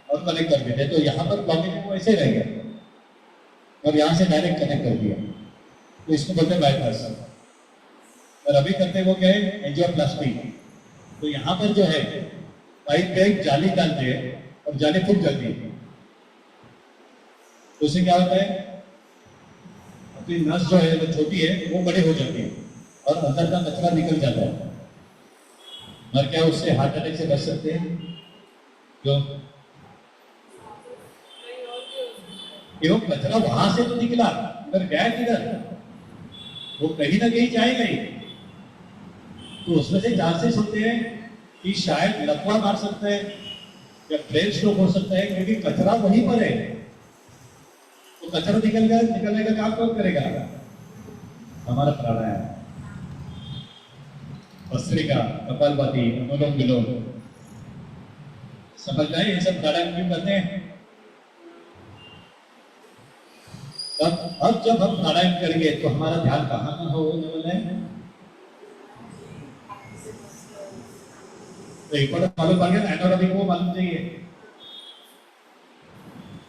और कनेक्ट कर देते हैं। तो यहाँ पर ब्लॉकेज वो ऐसे रह गया और यहाँ से डायरेक्ट कनेक्ट कर दिया, तो इसको बोलते हैं बाईपास। और अभी करते हैं वो क्या है? एंजियोप्लास्टी। तो यहाँ पर जो है पाइप पे एक जाली डालते हैं और जाली फूट जाती है, तो उससे क्या होता है? अपनी नस जो है वो छोटी है, वो बड़ी हो जाती है और अंदर का कचरा निकल जाता है। और क्या उससे हार्ट अटैक से बच सकते हैं? क्यों? एवं कचरा वहां से तो निकला, अगर गया किधर? वो कहीं ना कहीं जाएगा ही। तो उसमें से चांसेस होते हैं कि शायद लकवा मार सकता है या ब्रेन स्ट्रोक हो सकता है, क्योंकि कचरा वहीं पर है। तो कचरा निकलने का काम कौन करेगा? हमारा प्राणायाम, भस्त्रिका, कपालभाति, अनुलोम विलोम। समझ में ये सब प्राणायाम क्यों करते हैं? अब जब हम प्राणायाम करेंगे तो हमारा ध्यान कहाँ कहाँ होने वाला है? तो एक बार मालूम पड़ गया ना, एनाटॉमी को मालूम चाहिए।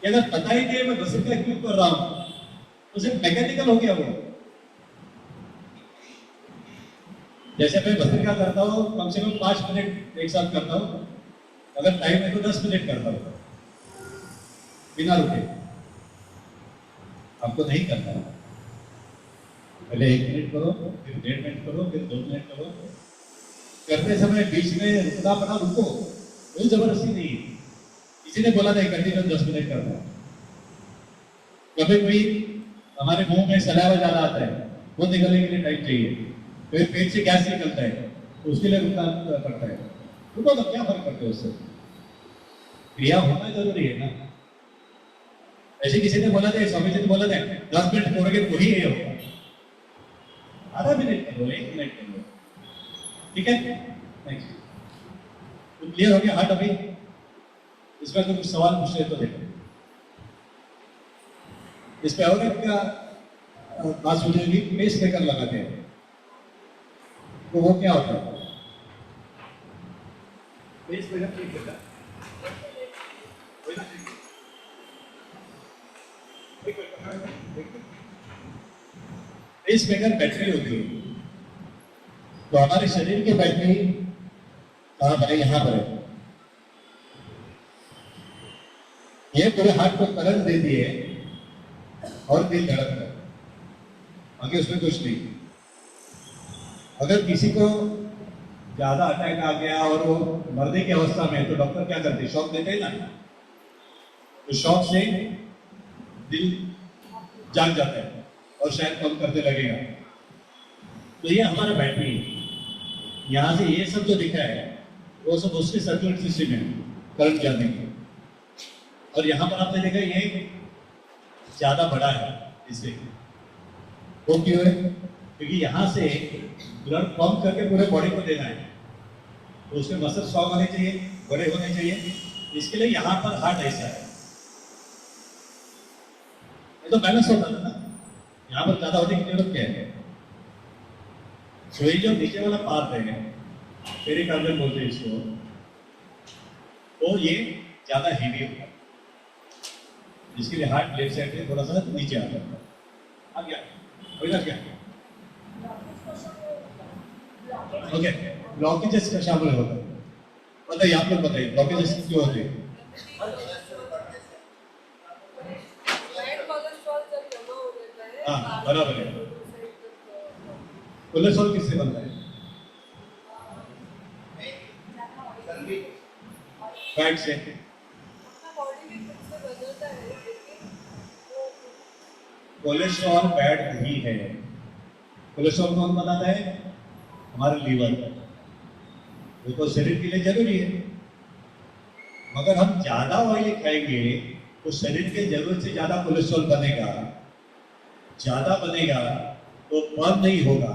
अगर पता ही नहीं मैं भस्त्रिका क्यों कर रहा हूं तो सिर्फ मैकेनिकल हो गया वो। जैसे मैं भस्त्रिका करता हूँ कम से कम 5 मिनट एक साथ करता हूँ, अगर टाइम है तो 10 मिनट करता हूँ बिना रुके। आपको नहीं करना है, पहले 1 मिनट करो, फिर 1.5 मिनट करो, फिर 2 मिनट करो। करते समय बीच में रुकना पड़ा, रुको, कोई जबरदस्ती नहीं है। किसी ने बोला नहीं कंटिन्यू 10 मिनट करना। कभी कोई हमारे मुंह में सलावा ज्यादा आता है, वो निकलने के लिए टाइम चाहिए, फिर पेट से गैस निकलता है तो उसके लिए रुकना पड़ता है। रुको तो क्या फर्क पड़ता है उससे? क्रिया होना जरूरी है ना। ऐसे किसी ने बोला था, स्वामी जी ने बोला था 10 मिनट करोगे तो ही ये होगा। आधा मिनट करो, 1 मिनट करो, ठीक है? नेक्स्ट तो क्लियर हो गया हार्ट। अभी इसमें तो कुछ सवाल पूछ रहे तो देखो, इस पे और एक बात सुनिएगी, पेस मेकर लगाते हैं तो वो क्या होता है? पेस मेकर ठीक है, पेस मेकर बैटरी होती है। तो हमारे शरीर की बैटरी कहां पर है? यहां पर है। ये पूरे हार्ट को करंट देती है और दिल धड़कता है, आगे उसमें कुछ नहीं। अगर किसी को ज्यादा अटैक आ गया और वो मरने की अवस्था में है तो डॉक्टर क्या करते हैं? शॉक देते हैं ना। तो शॉक से दिल जाग जाता है और शायद कम करने लगेगा। तो ये हमारा बैटरी है। यहाँ से ये सब जो दिखा है वो सब उसके सर्कुलेट सिस्टम है करंट जाने की। और यहाँ पर आपने देखा ये ज्यादा बड़ा है इससे। वो क्यों है? क्योंकि यहाँ से ब्लड पंप करके पूरे बॉडी को देना है, तो उसमें मसल स्ट्रॉन्ग होने चाहिए, बड़े होने चाहिए, इसके लिए यहाँ पर हार्ट ऐसा है, ये तो बैलेंस होता है ना, यहाँ पर ज्यादा होने की जरूरत क्या है। तो ये जो नीचे वाला पार्ट है, पेरिकार्डियम बोलते हैं इसको, तो ये ज्यादा हेवी होता है, जिसके लिए हार्ट लेफ्ट साइड में थोड़ा सा नीचे आ जाता है। आ गया हो गया क्या? ओके, ब्लॉकेजेस का शामिल होता है। बताइए, आप लोग बताइए ब्लॉकेजेस क्यों होते हैं? हाँ बराबर है। कोलेस्ट्रॉल किससे बनता है? फैट से। कोलेस्ट्रॉल फैट नहीं है। कोलेस्ट्रॉल कौन बनाता है? हमारा लीवर। वो तो शरीर के लिए जरूरी है, मगर हम ज्यादा ऑयली खाएंगे तो शरीर के जरूरत से ज्यादा कोलेस्ट्रॉल बनेगा, ज्यादा बनेगा तो बर्न नहीं होगा,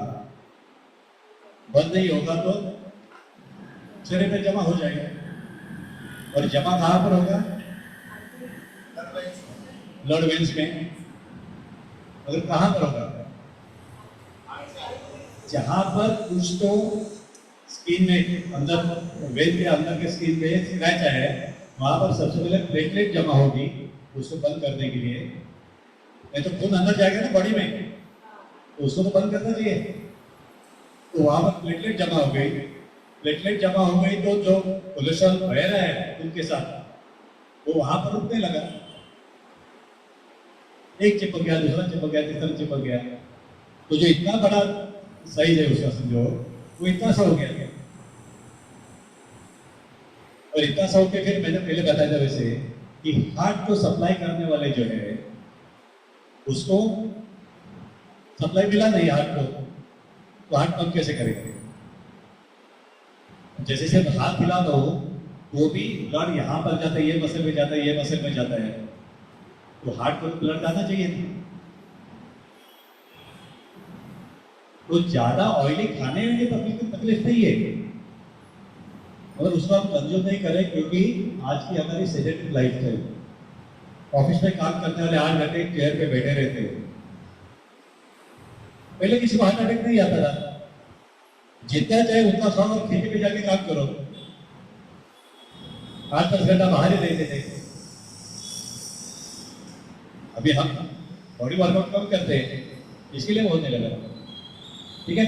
बर्न नहीं होगा तो शरीर में जमा हो जाएगा, और जमा कहाँ पर होगा? ब्लड वेन्स में। मगर कहाँ पर होगा? जहां पर कुछ तो स्किन में अंदर, वेन के अंदर के स्किन में स्क्रैच है, वहां पर सबसे पहले प्लेटलेट जमा होगी उसको बंद करने के लिए। नहीं तो खून अंदर जाएगा ना बॉडी में, तो उसको तो बंद करना चाहिए। तो वहां पर प्लेटलेट जमा हो गई, प्लेटलेट जमा हो गई तो जो कोलेस्ट्रॉल बह रहा है उनके साथ वो वहां पर रुकने लगा। एक चिपक गया, दूसरा चिपक गया, तीसरा चिपक गया, तो जो इतना बड़ा साइज है उसका समझो, वो इतना सा हो गया। और इतना सा होकर फिर मैंने पहले बताया था वैसे कि हार्ट को सप्लाई करने वाले जो है उसको सप्लाई मिला नहीं हार्ट को, तो हार्ट पंप कैसे करेगा? जैसे सिर्फ हाथ हिला दो वो भी ब्लड यहाँ पर जाता है, ये मसल में जाता है, ये मसल में जाता है, तो हार्ट को ब्लड जाना चाहिए था। तो ज्यादा ऑयली खाने में पब्लिक को तकलीफ नहीं है, और उसको हम कंज्यूम नहीं करें, क्योंकि आज की हमारी सेडेंटरी लाइफ है। ऑफिस में काम करने वाले 8 घंटे चेयर पे बैठे रहते हैं। पहले किसी को हार्ट अटैक नहीं आता था, जितना चाहे उतना खाओ और खेती पे जाके काम करो, 8-10 घंटा बाहर ही रहते थे। अभी हम बॉडी वर्कआउट कम करते हैं, इसके लिए होने लगा। ठीक है,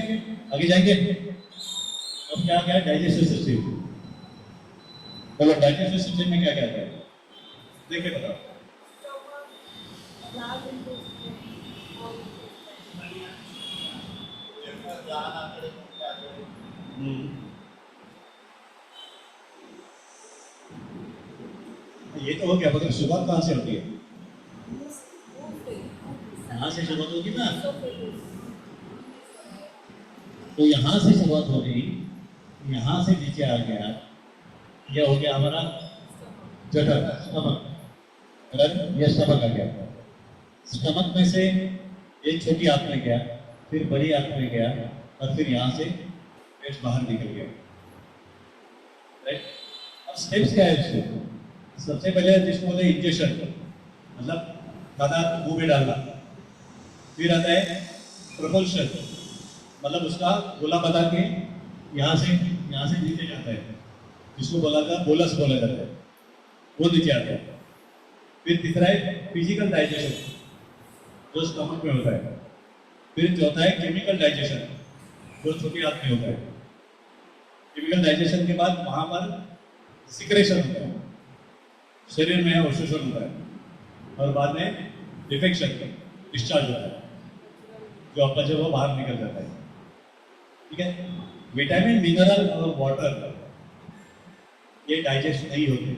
आगे जाएंगे। अब क्या क्या डाइजेस्टिव सिस्टम, बोलो डाइजेस्टिव सिस्टम में क्या क्या है, देखिए बताओ। ये तो हो गया, मगर शुरुआत कहाँ से होती है? यहाँ से शुरुआत होगी ना, तो यहाँ से शुरुआत हो गई, यहाँ से नीचे आ गया, यह हो गया हमारा जठर, स्टमक। यह स्टमक आ गया। स्टमक में से एक छोटी आंत में गया, फिर बड़ी आंत में गया, और फिर यहाँ से पेट बाहर निकल गया। राइट, अब स्टेप्स क्या है उसके? सबसे पहले जिसको बोले इंजेक्शन, मतलब खाना मुंह में डालना। फिर आता है प्रोपल्शन, मतलब उसका गोला बता के यहाँ से नीचे जाता है, जिसको बोला था बोलस बोला जाता है, वो नीचे आता है। फिर तीसरा है फिजिकल डाइजेशन, जो स्टमक में होता है। फिर चौथा है केमिकल डाइजेशन, जो छोटी आंत में होता है। केमिकल डाइजेशन के बाद वहां पर सिक्रेशन होता है, शरीर में अवशोषण होता है, और बाद में डिफेक्शन, डिस्चार्ज होता है, जो अपच है वो बाहर निकल जाता है। ठीक है, विटामिन, मिनरल और वाटर ये डाइजेस्ट नहीं होते,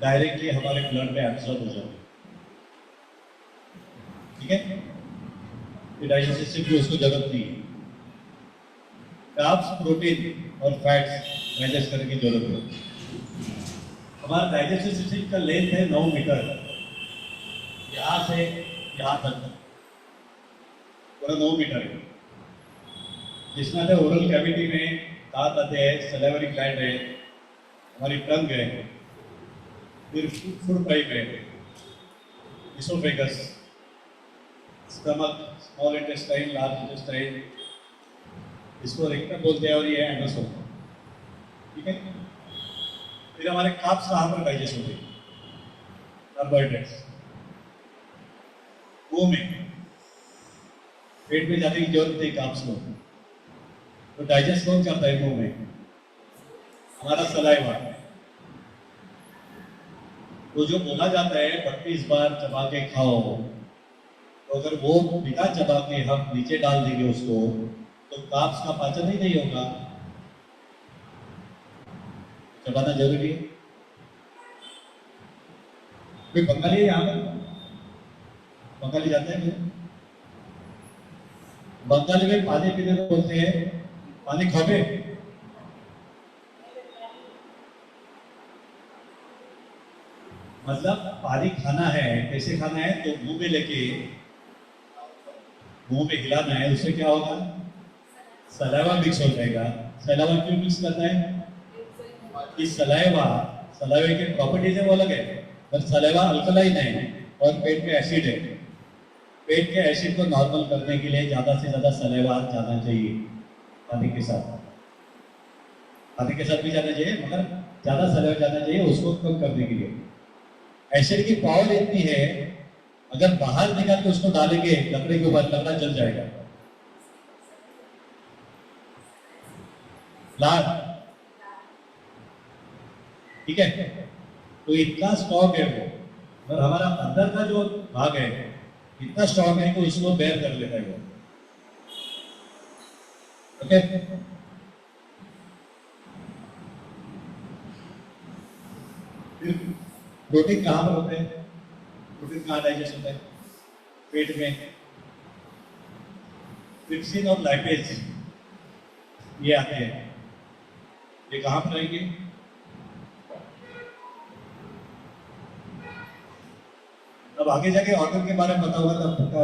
डायरेक्टली हमारे ब्लड में एब्सॉर्ब हो जाते। ठीक है, ये डाइजेस्टिव सिस्टम की उसको जरूरत नहीं है। कार्ब्स, प्रोटीन और फैट्स डाइजेस्ट करने की जरूरत है। हमारा डाइजेस्टिव सिस्टम का लेंथ है 9 मीटर, यहाँ से यहाँ तक पूरा 9 मीटर है। जिसमें आते ओरल कैविटी में दांत आते हैं, सलाइवरी ग्लैंड है, हमारी टंग है, फिर फूड पाइप है, oesophagus, stomach, small intestine, large intestine, इसको रेक्टम बोलते हैं, और ये एंडोसोम। ठीक है। फिर हमारे कार्ब्स कहाँ पर डाइजेस्ट होते हैं? कार्बोहाइड्रेट्स मुंह में, पेट में जाने की जरूरत नहीं कार्ब्स को। तो डाइजेस्ट कौन करता है मुंह में? हमारा सलाइवा। तो जो बोला जाता है 32 बार चबा के खाओ, तो अगर वो बिना चबा के हम नीचे डाल देंगे उसको, तो कार्ब्स का पाचन ही नहीं होगा। चबाना जरूरी है। कोई बंगाली है यहाँ पर? बंगाली जाते हैं? बंगाली में पानी पीने को बोलते हैं पानी खाबे। मतलब पानी खाना है, कैसे खाना है? तो मुंह में लेके मुंह में हिलाना है, उससे क्या होगा? सलाइवा मिक्स हो जाएगा। सलाइवा क्यों मिक्स करना है? कि सलाइवा की प्रॉपर्टीज है वो अलग है, पर सलाइवा अल्कलाइन है और पेट में एसिड है। पेट के एसिड को नॉर्मल करने के लिए ज्यादा से ज्यादा सलाइवा जाना चाहिए पानी के साथ। पानी के साथ भी जाना चाहिए, मगर ज्यादा सलाइवा जाना चाहिए उसको कम करने के लिए। एसिड की पावर इतनी है, अगर बाहर निकाल के उसको डालेंगे लकड़ी के ऊपर, लकड़ा जल जाएगा। लाल, ठीक है। तो इतना स्ट्रॉन्ग है वो, और हमारा अंदर का जो भाग है इतना स्ट्रॉन्ग है कि उसको बेयर कर लेता है वो। ओके। फिर प्रोटीन कहाँ पर होते हैं? प्रोटीन कहाँ डाइजेस्ट होता है? पेट में। ट्रिप्सिन और लाइपेज ये आते हैं, ये कहाँ पर रहेंगे? अब आगे जाके ऑर्गन के बारे में बताऊंगा तब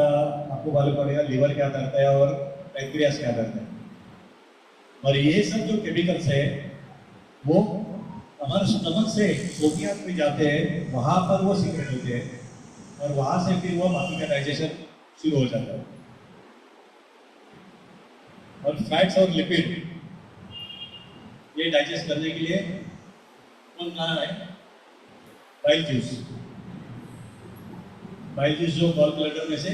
आपको मालूम पड़ेगा लीवर क्या करता है और पैंक्रियास क्या करता है। और ये सब जो केमिकल्स है वो हमारे स्टमक से सोनियात में जाते हैं, वहां पर वो सीक्रेट होते हैं, और वहां से फिर वो बाकी का डाइजेशन शुरू हो जाता है। और फैट्स और लिपिड ये डाइजेस्ट करने के लिए कौन खा रहा है? Bile juice. बाइल जूस जो गॉल ब्लैडर में से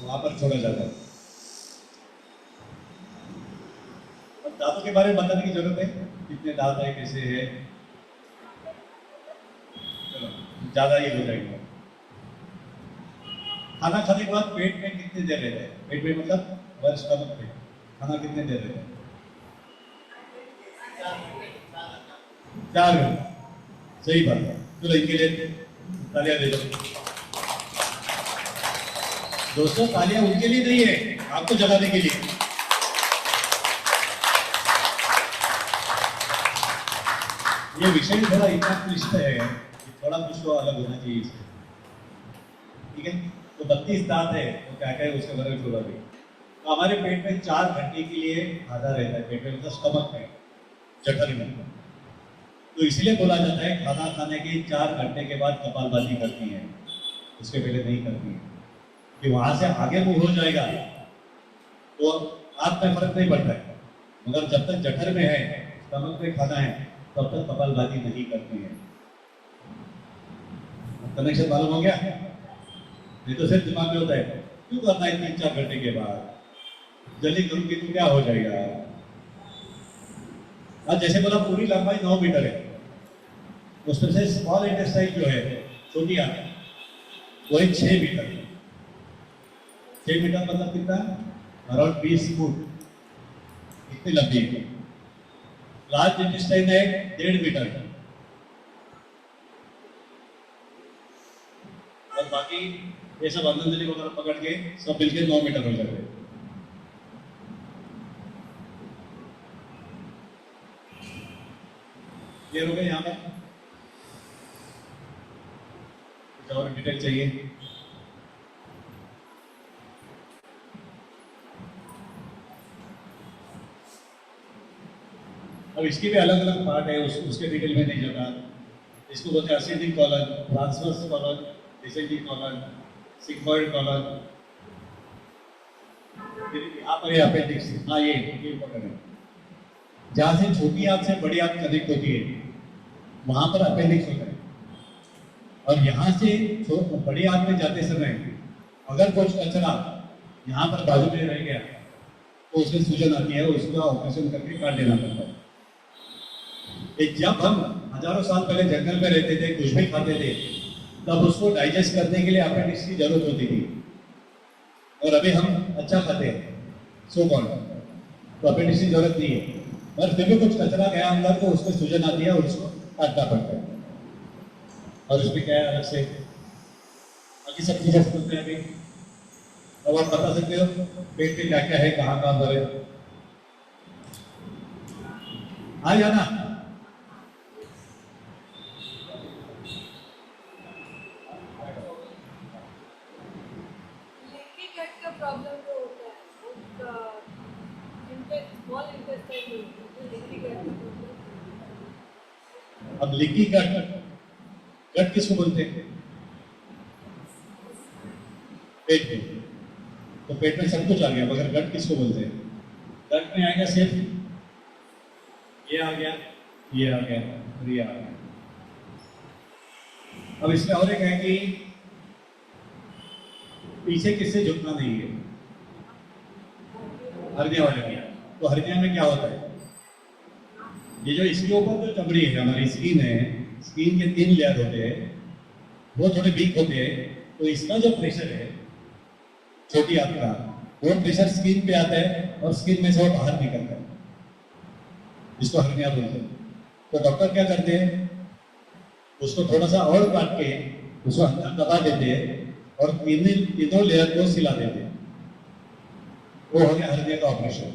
वहां पर छोड़ा जाता है। अब दांतों के बारे में बताने की जरूरत है, कितने दांत है, कैसे है। चलो ज्यादा ही हो जाएगा। खाना खाने के बाद पेट में कितनी देर रहता है? पेट में मतलब हमारे स्टमक में खाना कितने देर रहता है? 4 घंटा। सही बात है। चलो इनके लिए तालियां दे दो। दोस्तों तालियां उनके लिए नहीं है, आपको जगाने के लिए। ये विषय थोड़ा इतना क्लिष्ट है कि थोड़ा कुछ तो अलग होना चाहिए इससे। ठीक है। तो 32 दांत है, तो क्या क्या है उसके बारे में छोड़ा भी। तो हमारे पेट में 4 घंटे के लिए खाना रहता है, पेट में मतलब स्टमक में, जठर में। तो इसलिए बोला जाता है खाना खाने के 4 घंटे के बाद कपालभाति करती है, उसके पहले नहीं करती है, कि वहां से आगे मूव हो जाएगा तो आंख में फर्क नहीं पड़ता है। मगर जब तक जठर में है, स्टमक में खाना है, तब तक कपालभाति नहीं करती है। कनेक्शन मालूम हो गया? नहीं तो सिर्फ दिमाग में होता है क्यों करना है 3-4 घंटे के बाद, जल्दी करूंगी तो क्या हो जाएगा। आज जैसे बोला पूरी लंबाई 9 मीटर है, उसमें से स्मॉल इंटेस्टाइन जो है, छोटी आंत, वो है 6 मीटर। 6 मीटर मतलब कितना? अराउंड 20 फुट, इतनी लंबी है। लार्ज इंटेस्टाइन है 1.5 मीटर, और बाकी ये सब अंदर वगैरह पकड़ के सब मिलके 9 मीटर हो जाते हैं। क्लियर हो गए? यहाँ पर कुछ और डिटेल चाहिए? अब इसकी भी अलग अलग पार्ट है, उसके डिटेल में नहीं जाता। इसको बोलते हैं ascending colon, transverse colon, descending colon, sigmoid colon. फिर यहाँ पर अपेंडिक्स, हाँ ये पकड़ है। जहाँ से छोटी आंत से बड़ी आंत कनेक्ट होती है वहां पर अपेंडिक्स होता है। और यहाँ से बड़ी आंत में जाते समय अगर कुछ कचरा यहाँ पर बाजू में रह गया तो उसमें सूजन आती है, उसका ऑपरेशन करके काट देना पड़ता है। जब हम हजारों साल पहले जंगल में रहते थे, कुछ भी खाते थे, तब उसको डाइजेस्ट करने के लिए अपेंडिक्स की जरूरत होती थी। और अभी हम अच्छा खाते हैं सो कॉल्ड, तो अपेंडिक्स की जरूरत नहीं है। पर फिर भी कुछ कचरा गया अंदर तो उसमें सूजन आती है और उसको काटना पड़ता है। और उसमें क्या है अलग से बाकी सब चीजें सुनते हैं अभी। अब आप बता सकते हो पेट में क्या क्या है, कहाँ कहाँ भरे। आ जाना। लीकी गट का प्रॉब्लम जो होता है वो स्मॉल इंटेस्टाइन में लीकी गट का प्रॉब्लम। अब लीकी गट, गट किसको बोलते हैं? पेट में। तो पेट में सब कुछ आ गया, मगर गट किसको बोलते हैं? गट में आएगा सिर्फ ये आ गया, ये आ गया और ये आ गया। अब इसमें और एक है कि पीछे किससे झुकना नहीं है, हर्निया वाले में। तो हर्निया में क्या होता है, ये जो इसके ऊपर जो चमड़ी है, हमारी स्किन है, स्किन के 3 लेयर होते हैं, वो थोड़े वीक होते हैं। तो इसका जो प्रेशर है छोटी आंत का, वो प्रेशर स्किन पे आता है और स्किन में से वो बाहर निकलता है, जिसको हर्निया बोलते हैं। तो डॉक्टर क्या करते हैं, उसको थोड़ा सा और काट के उसको अंदर दबा देते हैं और तीनों लेयर को सिला देते हैं। वो हो गया हर्निया का ऑपरेशन।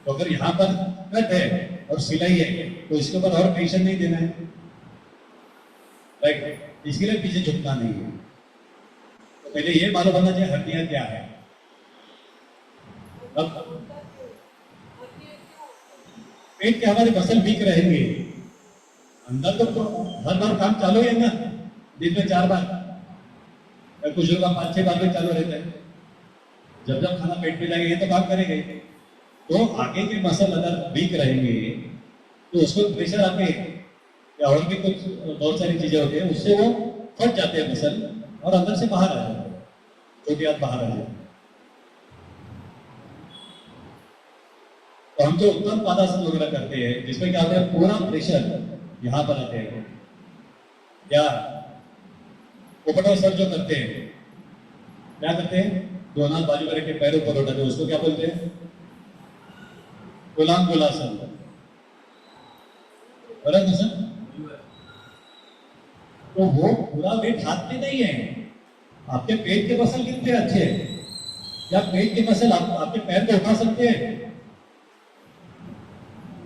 तो अगर यहाँ पर कट है और सिलाई है तो इसके ऊपर और प्रेशर नहीं देना है, राइट। इसके लिए पीछे झुकना नहीं है। तो पहले ये मालूम होना चाहिए हर्निया क्या है। अब पेट के हमारे मसल वीक रहेंगे, अंदर तो हर बार काम चालू है ना, दिन में 4 बार, कुछ लोग 5-6 बार में चालू रहता है। जब जब खाना पेट में जाएगा ये तो काम करेंगे। तो आगे के मसल अगर वीक रहेंगे तो उसको प्रेशर आके या और भी कुछ बहुत सारी चीजें होती है, उससे वो फट जाते हैं मसल और अंदर से बाहर आ जाते हैं, छोटी आंत बाहर आ जाती है। तो हम जो उत्तम पादासन वगैरह करते हैं जिसमें क्या होता है, पूरा प्रेशर यहाँ पर आते हैं, या उपटवासर जो करते हैं, क्या करते हैं, दोनों हाथ बाजू में रख के पैरों पर उठाते हैं, उसको क्या बोलते हैं, कुलांगुलासन। बराबर सर। तो वो पूरा वेट हाथ में नहीं है। आपके पेट के मसल कितने अच्छे हैं, या पेट के मसल आपके पैर को उठा सकते हैं,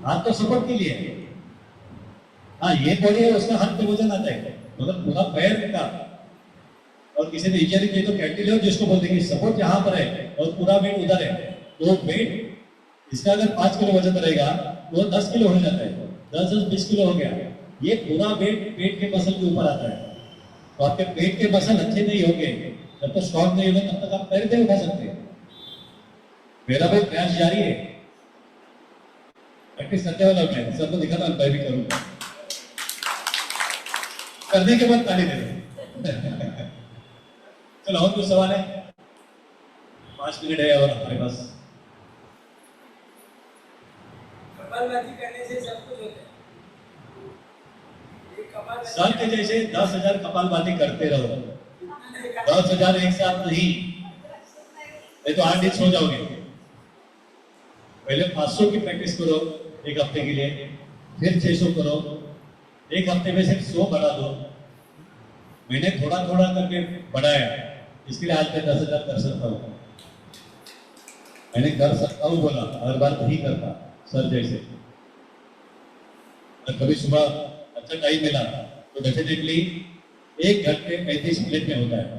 हाथ तो सपोर्ट के लिए है। हाँ ये बॉडी है, उसका हाथ पे वजन आता है, मगर पूरा पैर का। और किसी ने इंजीनियरिंग की तो कैंटिलीवर जिसको बोलते हैं, सपोर्ट यहाँ पर है और पूरा वेट उधर है। तो वेट इसका अगर 5 किलो वजन रहेगा तो 10 किलो हो जाता है, 10-20 किलो हो गया। ये पूरा वेट पेट के मसल के ऊपर आता है। तो आपके पेट के मसल अच्छे नहीं होंगे, जब तक स्ट्रॉन्ग नहीं होगा तब तक आप पैर नहीं उठा सकते। मेरा भी प्रयास जारी है, प्रैक्टिस करते वाला मैं सबको दिखाता हूँ, मैं भी करूँगा। करने के बाद ताली दे दो। चलो और कुछ सवाल है? 5 मिनट है और हमारे पास। कपालभाती करने से सब कुछ होता है। सर के जैसे 10,000 कपालभाती करते रहो, 10,000 एक साथ नहीं, नहीं तो 8 दिन सो जाओगे। पहले 500 की प्रैक्टिस करो एक हफ्ते के लिए, फिर 600 करो, एक हफ्ते में सिर्फ 100 बढ़ा दो। मैंने थोड़ा थोड़ा करके बढ़ाया, इसके लिए आज मैं 10,000 कर सकता हूँ। मैंने कर सकता हूँ बोला, हर बार नहीं करता सर जैसे। और कभी सुबह अच्छा टाइम मिला तो डेफिनेटली 1 घंटे 35 मिनट में होता है।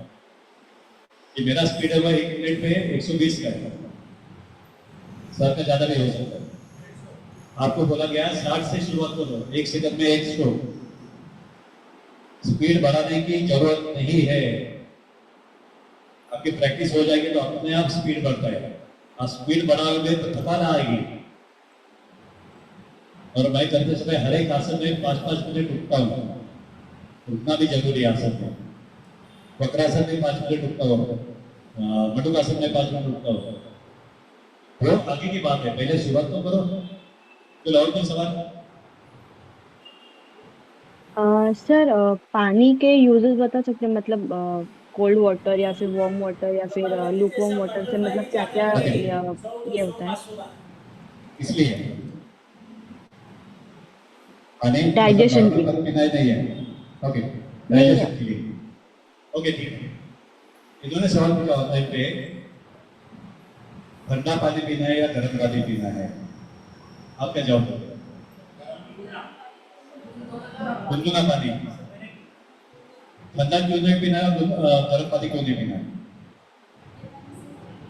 ये मेरा स्पीड है, वह 1 मिनट में 120 का है, सर का ज्यादा भी हो सकता है। आपको बोला गया 60 से शुरुआत करो, 1 सेकंड में 1 स्ट्रोक। स्पीड बढ़ाने की जरूरत नहीं है, आपकी प्रैक्टिस हो जाएगी तो अपने आप स्पीड बढ़ता है। आप स्पीड बढ़ाओगे तो थकान आएगी। और मैं करते समय हर एक आसन में 5-5 मिनट उठता हूँ, उठना भी जरूरी है आसन में। वक्रासन में 5 मिनट उठता हूँ, मटुकासन में 5 मिनट उठता हूँ। वो आगे की बात है, पहले शुरुआत तो करो। तो और कोई सवाल? सर पानी के यूजेस बता सकते हैं, मतलब कोल्ड वाटर या फिर वार्म वाटर या फिर लूक वार्म वाटर से मतलब क्या क्या ओके, ये होता है इसलिए पानी मतलब डाइजेशन नॉर्मल के पानी पीना ही नहीं है। ओके, नहीं? डाइजेशन के लिए। ओके ठीक है। इन्होंने सवाल पूछा ऑनलाइन पे, ठंडा पानी पीना है या गर्म पानी पीना है? आप क्या जवाब दोगे? गुनगुना पानी। ठंडा क्यों नहीं पीना है, गर्म पानी क्यों नहीं पीना है?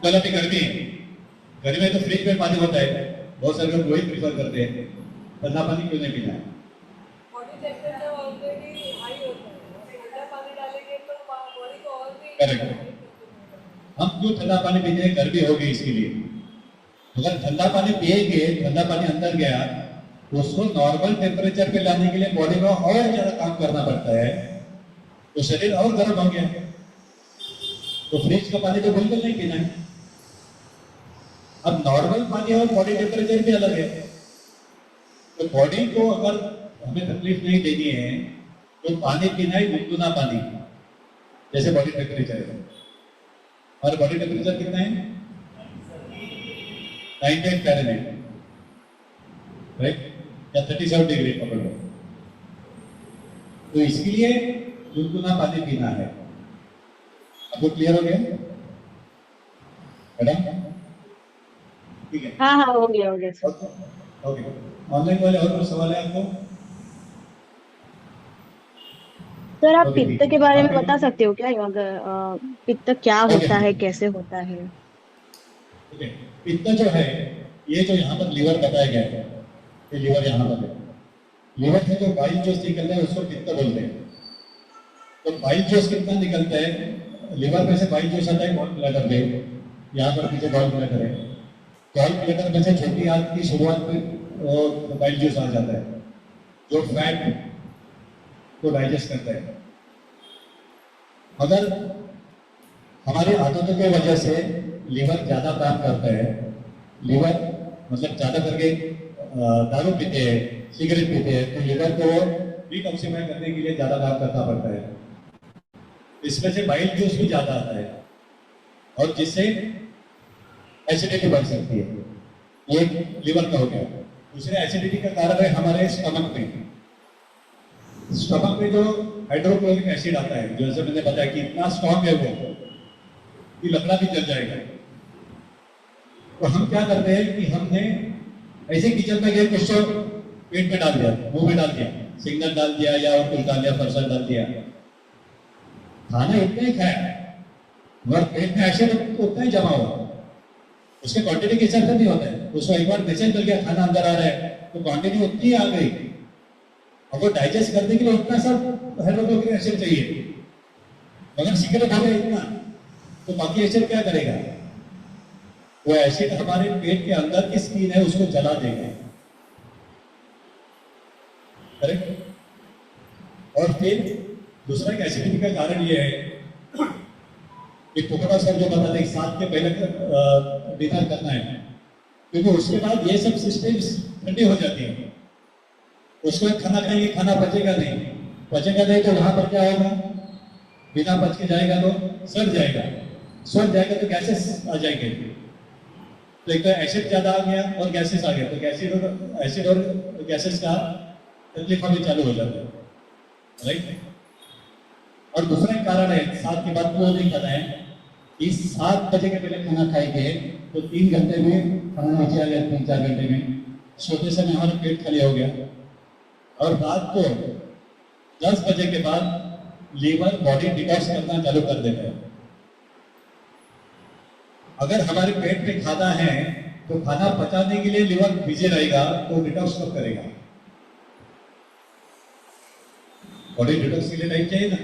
कल अभी गर्मी है, गर्मी में तो फ्रिज में पानी होता है, बहुत सारे लोग वही प्रीफर करते हैं। ठंडा पानी क्यों नहीं पीना है? बॉडी टेम्परेचर ऑलरेडी हाई होता है, ठंडा पानी डालेंगे तो बॉडी को और भी करेक्ट। हम क्यों ठंडा पानी पीते हैं? गर्मी होगी इसके लिए। अगर ठंडा पानी पिएंगे, ठंडा पानी अंदर गया तो उसको नॉर्मल टेम्परेचर पे लाने के लिए बॉडी में और ज्यादा काम करना पड़ता है, तो शरीर और गर्म हो गया। तो फ्रिज का पानी तो बिल्कुल नहीं पीना है। अब नॉर्मल पानी और बॉडी टेम्परेचर भी अलग है, तो बॉडी को अगर हमें तकलीफ नहीं देनी है तो पानी पीना है गुनगुना पानी, जैसे बॉडी टेम्परेचर है। और बॉडी टेम्परेचर कितना है? 98 फ़ारेनहाइट, राइट, या 37 डिग्री पकड़ लो। तो इसके लिए गुनगुना पानी पीना है। आपको क्लियर हो गया मैडम? ठीक है, हाँ हाँ, हो गया सर। ओके। ऑनलाइन वाले और कुछ सवाल है आपको? सर आप ओके ठीक पित्त के है, बारे में आपके बता सकते हो क्या, अगर पित्त क्या होता है, ओके कैसे होता है? ओके। पित्त जो है, ये जो यहाँ पर लीवर बताया गया है, ये लीवर यहाँ पर है। लीवर से जो बाइल जोश निकलता है उसको पित्त बोलते हैं। तो बाइल जोश कितना निकलता है? लीवर में से बाइल जोश आता है गॉल ब्लैडर में, यहाँ पर पीछे गॉल ब्लैडर है। गॉल ब्लैडर में से छोटी आंत की शुरुआत में बाइल जोश आ जाता है, जो फैट को डाइजेस्ट करता है। अगर हमारी आदतों की वजह से लीवर ज्यादा काम करता है, लीवर मतलब ज्यादा करके दारू पीते हैं, सिगरेट पीते हैं, तो लीवर को डिटॉक्सिफाई करने के लिए ज्यादा काम करना पड़ता है। इसमें से बाइल जूस भी ज्यादा आता है और जिससे एसिडिटी बढ़ सकती है। ये लीवर का हो गया। दूसरे एसिडिटी का कारण है हमारे स्टमक में। स्टमक में जो हाइड्रोक्लोरिक एसिड आता है, जैसे मैंने बताया कि इतना स्ट्रॉन्ग है वो कि लकड़ा भी जल जाएगा। तो हम क्या करते हैं कि हमने ऐसे किचन में गए, कुछ तो पेट में डाल दिया, मुंह में डाल दिया, सिग्नल डाल दिया या और कुछ डाल दिया, फरसा डाल दिया, खाना इतना ही खाया मगर पेट में एसिड उतना ही जमा हुआ। उसके क्वांटिटी के हिसाब से नहीं होता है, उसको एक बार मैसेज मिल गया खाना अंदर आ रहा है तो क्वांटिटी उतनी ही आ गई। अब वो डाइजेस्ट करने के लिए उतना सब हाइड्रोक्लोरिक एसिड चाहिए, मगर सिगरेट हो गया इतना, तो बाकी एसिड क्या करेगा? वो एसिड हमारे पेट के अंदर की स्किन है उसको जला देगा, करेक्ट। और फिर दूसरा एक एसिडिटी का कारण ये है कि पोखरा सर जो बताते हैं 7 के पहले डिनर करना है, क्योंकि उसके बाद ये सब सिस्टम्स ठंडी हो जाती है। उसके बाद खाना खाएंगे, खाना पचेगा नहीं तो वहां पर क्या होगा? बिना पच के जाएगा तो सड़ जाएगा तो गैसेस आ जाएंगे। तो एक तो एसिड ज्यादा आ गया और गैसेस आ गया, तो एसिड और गैसेस का तकलीफ भी चालू हो जाता है, राइट। और दूसरा एक कारण है 7 के बाद वो नहीं खाना है कि 7 बजे के पहले खाना खाएंगे तो 3 घंटे में खाना नीचे आ गया, 3-4 घंटे में सोते समय हमारा पेट खाली हो गया। और रात को 10 बजे के बाद लीवर बॉडी डिटॉक्स करना चालू कर देता है। अगर हमारे पेट में खाना है तो खाना पचाने के लिए लिवर बिजी रहेगा तो डिटॉक्स कब करेगा? बॉडी डिटॉक्स के लिए टाइम चाहिए ना।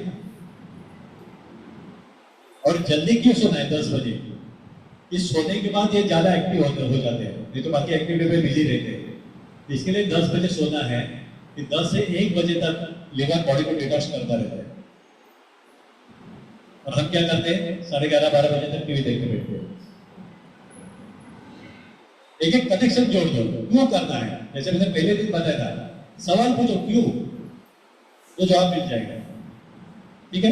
और जल्दी क्यों सोना है 10 बजे? इस सोने के बाद ये ज्यादा एक्टिव हो जाते हैं, नहीं तो बाकी एक्टिविटी में बिजी रहते हैं। इसके लिए 10 बजे सोना है कि 10 से 1 बजे तक लिवर बॉडी को डिटॉक्स करता रहता है। और हम क्या करते हैं? 11:30-12 बजे तक टीवी देखते बैठते हैं। एक एक कनेक्शन जोड़ दो, क्यों करना है? जैसे मैंने पहले दिन बताया था, सवाल पूछो क्यों, तो जवाब मिल जाएगा। ठीक है।